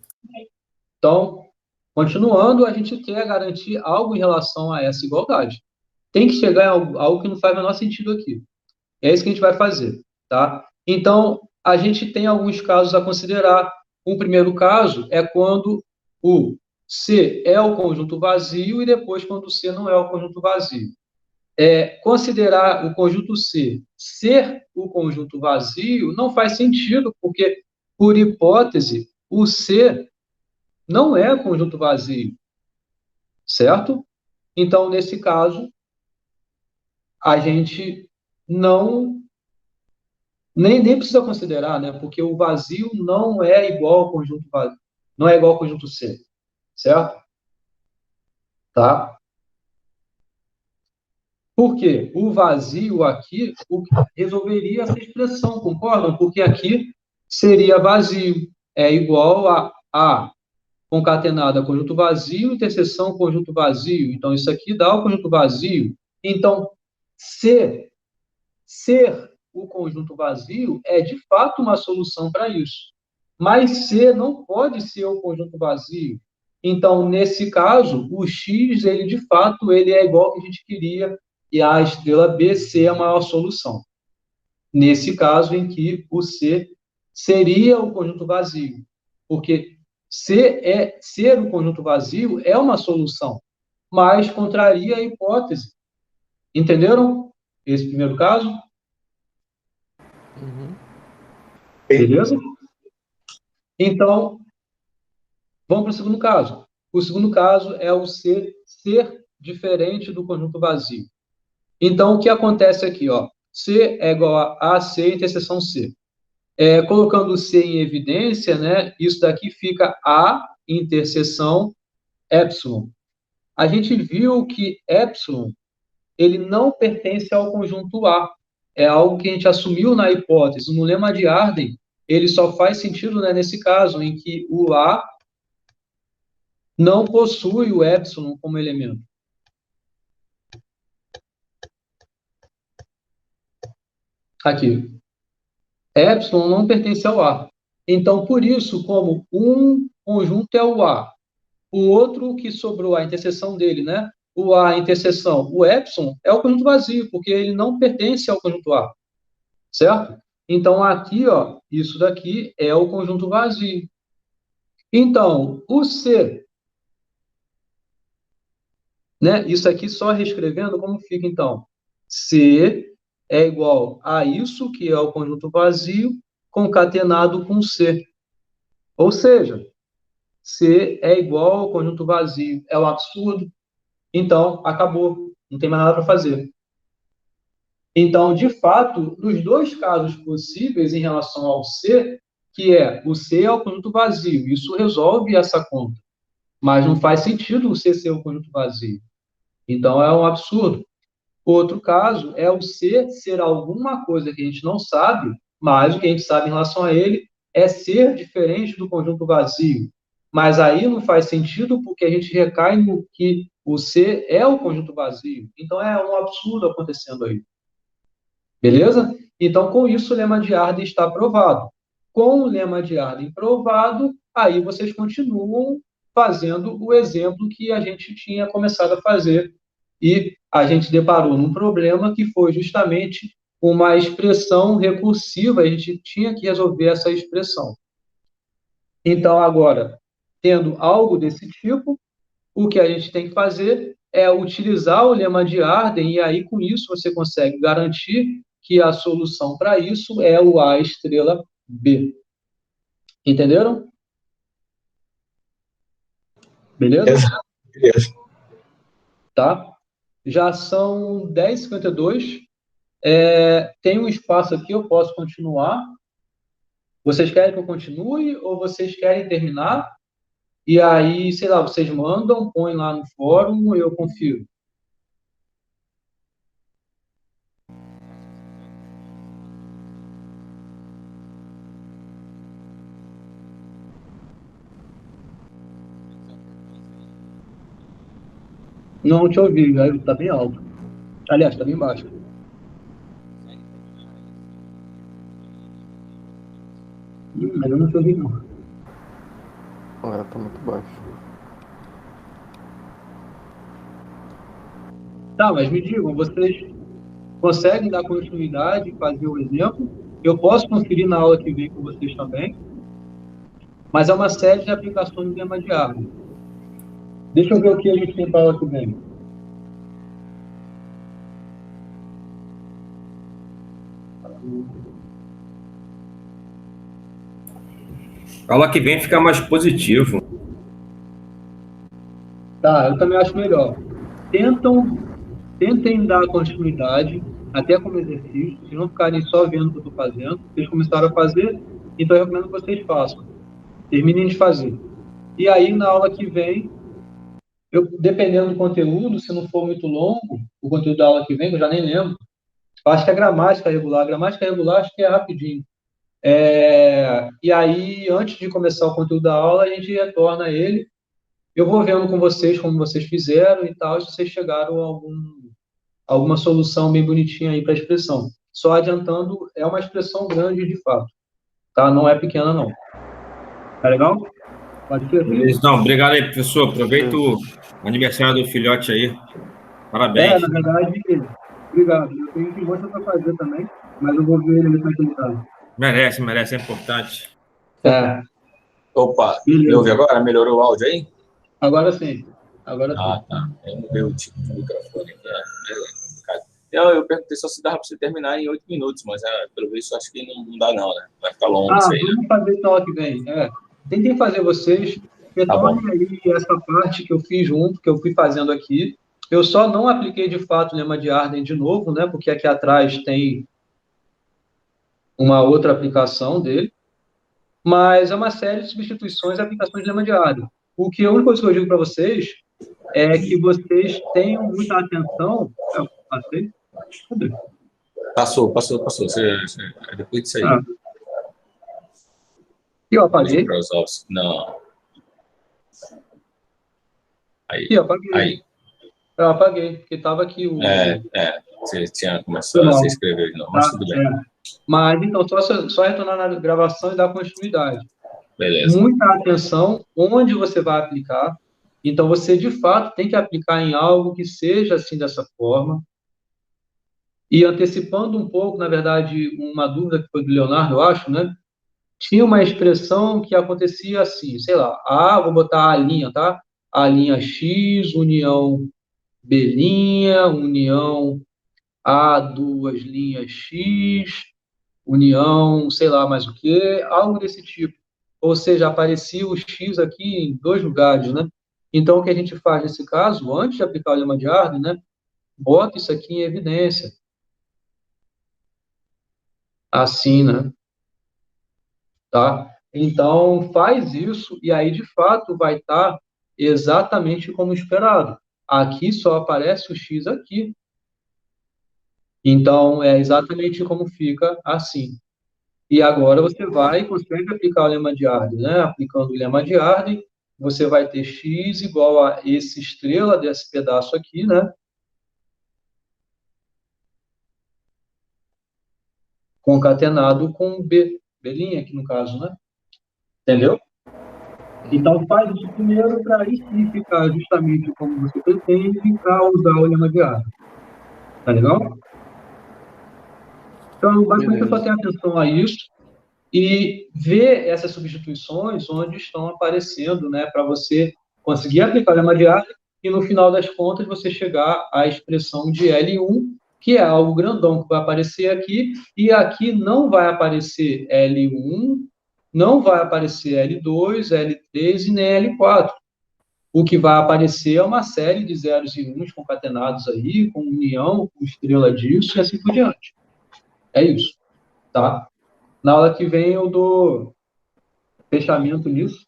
Então, continuando, a gente quer garantir algo em relação a essa igualdade. Tem que chegar em algo que não faz o menor sentido aqui. É isso que a gente vai fazer, tá? Então, a gente tem alguns casos a considerar. Um primeiro caso é quando o C é o conjunto vazio e depois quando o C não é o conjunto vazio. Considerar o conjunto C ser o conjunto vazio não faz sentido, porque, por hipótese, o C não é o conjunto vazio, certo? Então, nesse caso, a gente nem precisa considerar, né? Porque o vazio não é igual ao conjunto vazio, não é igual ao conjunto C, certo? Tá? Por quê? O vazio aqui resolveria essa expressão, concordam? Porque aqui seria vazio, é igual a A concatenada conjunto vazio, interseção conjunto vazio. Então, isso aqui dá o conjunto vazio. Então, ser o conjunto vazio é, de fato, uma solução para isso. Mas C não pode ser o conjunto vazio. Então, nesse caso, o X, ele, de fato, ele é igual ao que a gente queria, e a estrela B, C é a maior solução. Nesse caso em que o C seria o conjunto vazio. Porque ser o conjunto vazio é uma solução, mas contraria a hipótese. Entenderam esse primeiro caso? Beleza? Então, vamos para o segundo caso. O segundo caso é o C ser diferente do conjunto vazio. Então, o que acontece aqui? Ó, C é igual a AC interseção C. Colocando o C em evidência, né, isso daqui fica A interseção epsilon. A gente viu que epsilon ele não pertence ao conjunto A. É algo que a gente assumiu na hipótese. No lema de Arden, ele só faz sentido, né, nesse caso, em que o A não possui o epsilon como elemento. Aqui. Epsilon não pertence ao A. Então, por isso, como um conjunto é o A, o outro que sobrou, a interseção dele, né? O A, a interseção, o epsilon, é o conjunto vazio, porque ele não pertence ao conjunto A. Certo? Então, aqui, ó, isso daqui é o conjunto vazio. Então, o C, né? Isso aqui só reescrevendo, como fica, então? C é igual a isso, que é o conjunto vazio, concatenado com C. Ou seja, C é igual ao conjunto vazio. É um absurdo. Então, acabou. Não tem mais nada para fazer. Então, de fato, nos dois casos possíveis em relação ao C, que é o C é o conjunto vazio, isso resolve essa conta. Mas não faz sentido o C ser o conjunto vazio. Então, é um absurdo. Outro caso é o C ser alguma coisa que a gente não sabe, mas o que a gente sabe em relação a ele é ser diferente do conjunto vazio. Mas aí não faz sentido porque a gente recai no que o C é o conjunto vazio. Então, é um absurdo acontecendo aí. Beleza? Então, com isso, o lema de Arden está provado. Com o lema de Arden provado, aí vocês continuam fazendo o exemplo que a gente tinha começado a fazer. E a gente deparou num problema que foi justamente uma expressão recursiva, a gente tinha que resolver essa expressão. Então, agora, tendo algo desse tipo, o que a gente tem que fazer é utilizar o lema de Arden, e aí, com isso, você consegue garantir que a solução para isso é o A estrela B. Entenderam? Beleza? Beleza. Tá? Já são 10h52. Tem um espaço aqui, eu posso continuar. Vocês querem que eu continue ou vocês querem terminar? E aí, sei lá, vocês mandam, põem lá no fórum, eu confiro. Não te ouvi, está bem alto. Aliás, está bem baixo. Mas eu não te ouvi, não. Tá muito baixo. Tá, mas me digam, vocês conseguem dar continuidade e fazer o exemplo? Eu posso conferir na aula que vem com vocês também, mas é uma série de aplicações do lema de Arden. Deixa eu ver o que a gente tem para a aula que vem. A aula que vem fica mais positivo. Tá, eu também acho melhor. Tentem dar continuidade, até como exercício, se não ficarem só vendo o que eu estou fazendo. Vocês começaram a fazer, então eu recomendo que vocês façam. Terminem de fazer. E aí, na aula que vem, dependendo do conteúdo, se não for muito longo, o conteúdo da aula que vem, que eu já nem lembro, eu acho que é gramática regular. A gramática regular acho que é rapidinho. E aí, antes de começar o conteúdo da aula, a gente retorna ele. Eu vou vendo com vocês como vocês fizeram e tal, se vocês chegaram a alguma solução bem bonitinha aí para a expressão. Só adiantando, é uma expressão grande de fato. Tá? Não é pequena, não. Tá legal? Pode ser? Não, obrigado aí, professor. Aproveita o aniversário do filhote aí. Parabéns. Na verdade, obrigado. Eu tenho que mostrar para fazer também, mas eu vou ver ele como é que ele tá. Merece, é importante. Opa, Beleza. me ouve agora? Melhorou o áudio aí? Agora sim. Agora sim. Ah, tá. Eu não vi o tipo de microfone aqui. Eu perguntei só se dava para você terminar em 8 minutos, mas pelo visto acho que não dá não, né? Vai ficar longo isso aí, né? Vamos fazer então ano que vem. Tentem fazer vocês, retornem aí essa parte que eu fiz junto, que eu fui fazendo aqui. Eu só não apliquei de fato o lema de Arden de novo, né? Porque aqui atrás tem uma outra aplicação dele, mas é uma série de substituições e aplicações de lema de Arden. A única coisa que eu digo para vocês é que vocês tenham muita atenção. Passei? Cadê? Passou. Depois disso aí. E eu apaguei. Não. Aí. E eu apaguei. Aí. Eu apaguei, porque estava aqui o... Você tinha começado a se inscrever de novo, mas tudo bem. Mas, então, só retornar na gravação e dar continuidade. Beleza. Muita atenção onde você vai aplicar. Então, você, de fato, tem que aplicar em algo que seja assim, dessa forma. E antecipando um pouco, na verdade, uma dúvida que foi do Leonardo, eu acho, né? Tinha uma expressão que acontecia assim, sei lá, vou botar a linha, tá? A linha X, união B', união A, duas linhas X, união, sei lá mais o que, algo desse tipo. Ou seja, aparecia o X aqui em dois lugares, né? Então, o que a gente faz nesse caso, antes de aplicar o lema de Arden, né? Bota isso aqui em evidência. Assim, né? Tá? Então, faz isso e aí, de fato, vai estar exatamente como esperado. Aqui só aparece o X aqui. Então, é exatamente como fica assim. E agora você vai e consegue aplicar o lema de Arden, né? Aplicando o lema de Arden, você vai ter X igual a esse estrela desse pedaço aqui, né? Concatenado com B, B' aqui no caso, né? Entendeu? Então, faz isso primeiro para aí sim ficar justamente como você pretende para usar o lema de Arden. Tá legal? Então, basicamente, eu só tenho atenção a isso e ver essas substituições onde estão aparecendo, né, para você conseguir aplicar o lema de Arden e, no final das contas, você chegar à expressão de L1, que é algo grandão que vai aparecer aqui, e aqui não vai aparecer L1, não vai aparecer L2, L3 e nem L4. O que vai aparecer é uma série de zeros e uns concatenados aí, com união, com estrela disso e assim por diante. É isso, tá? Na aula que vem eu dou fechamento nisso.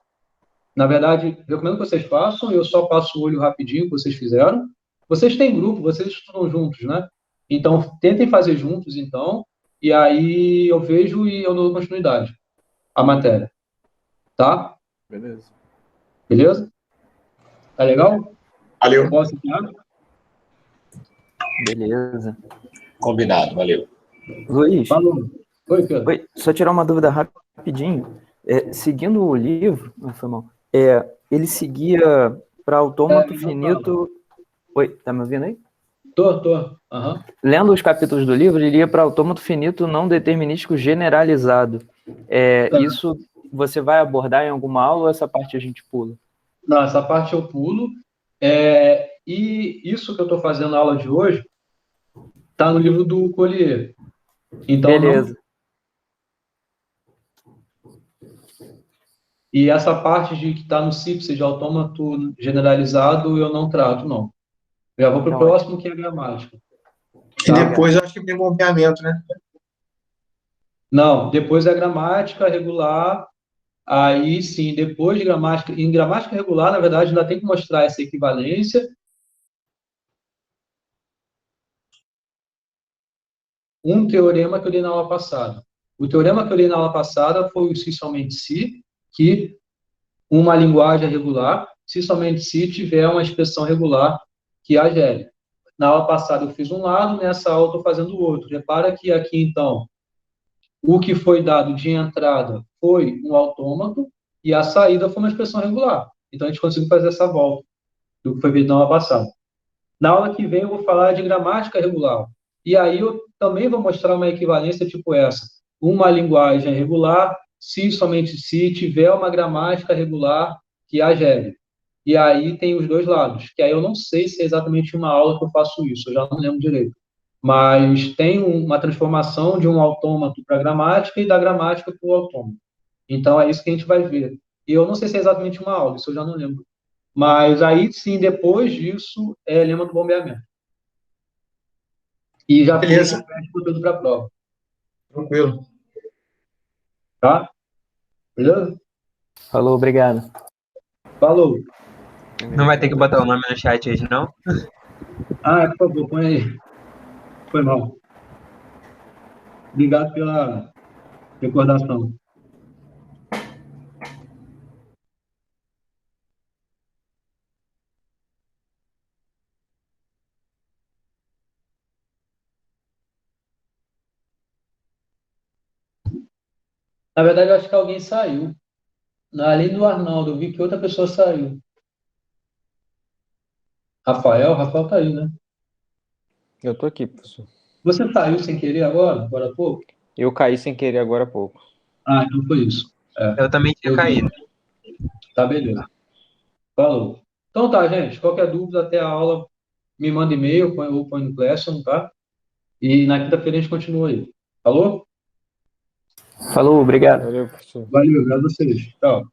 Na verdade, recomendo que vocês façam, eu só passo o olho rapidinho que vocês fizeram. Vocês têm grupo, vocês estudam juntos, né? Então, tentem fazer juntos, então, e aí eu vejo e eu dou continuidade à matéria. Tá? Beleza. Beleza? Tá legal? Valeu. Posso ensinar? Beleza. Combinado, valeu. Luiz, Falou. Oi, Pedro. oi, só tirar uma dúvida rapidinho. Seguindo o livro, foi mal, ele seguia para autômato finito... Oi, tá me ouvindo aí? Tô. Uhum. Lendo os capítulos do livro, ele ia para autômato finito não determinístico generalizado. Isso você vai abordar em alguma aula ou essa parte a gente pula? Não, essa parte eu pulo. E isso que eu estou fazendo na aula de hoje está no livro do Collier. Então, beleza. E essa parte de que está no CIPSE de autômato generalizado, eu não trato, não. Já vou para o próximo, que é a gramática. E depois eu acho que tem movimento, né? Não, depois é a gramática regular. Aí sim, depois de gramática. Em gramática regular, na verdade, ainda tem que mostrar essa equivalência. Um teorema que eu li na aula passada. O teorema que eu li na aula passada foi o se somente se, que uma linguagem é regular, se somente se tiver uma expressão regular que a gere. Na aula passada eu fiz um lado, nessa aula eu estou fazendo o outro. Repara que aqui, então, o que foi dado de entrada foi um autômato e a saída foi uma expressão regular. Então, a gente conseguiu fazer essa volta do que foi visto na aula passada. Na aula que vem eu vou falar de gramática regular. E aí eu também vou mostrar uma equivalência tipo essa. Uma linguagem regular, se somente se tiver uma gramática regular que a gere. E aí tem os dois lados, que aí eu não sei se é exatamente uma aula que eu faço isso, eu já não lembro direito. mas tem uma transformação de um autômato para gramática e da gramática para o autômato. Então, é isso que a gente vai ver. E eu não sei se é exatamente uma aula, isso eu já não lembro. Mas aí, sim, depois disso, é lema do bombeamento. E já fiz Beleza. o conteúdo para a prova, Tranquilo. tá? Beleza? Falou, obrigado. Falou. Não vai ter que botar o nome no chat hoje, não? Ah, por favor, põe aí. Foi mal. Obrigado pela recordação. Na verdade, eu acho que alguém saiu. Além do Arnaldo, eu vi que outra pessoa saiu. Rafael tá aí, né? Eu tô aqui, professor. Você saiu sem querer agora há pouco? Eu caí sem querer agora há pouco. Ah, então foi isso. Eu também tinha caído. Tá, beleza. Falou. Então tá, gente. Qualquer dúvida até a aula, me manda e-mail ou põe no Classroom, tá? E na quinta-feira a gente continua aí. Falou? Falou, obrigado. Valeu, professor. Valeu, obrigado a vocês. Tchau.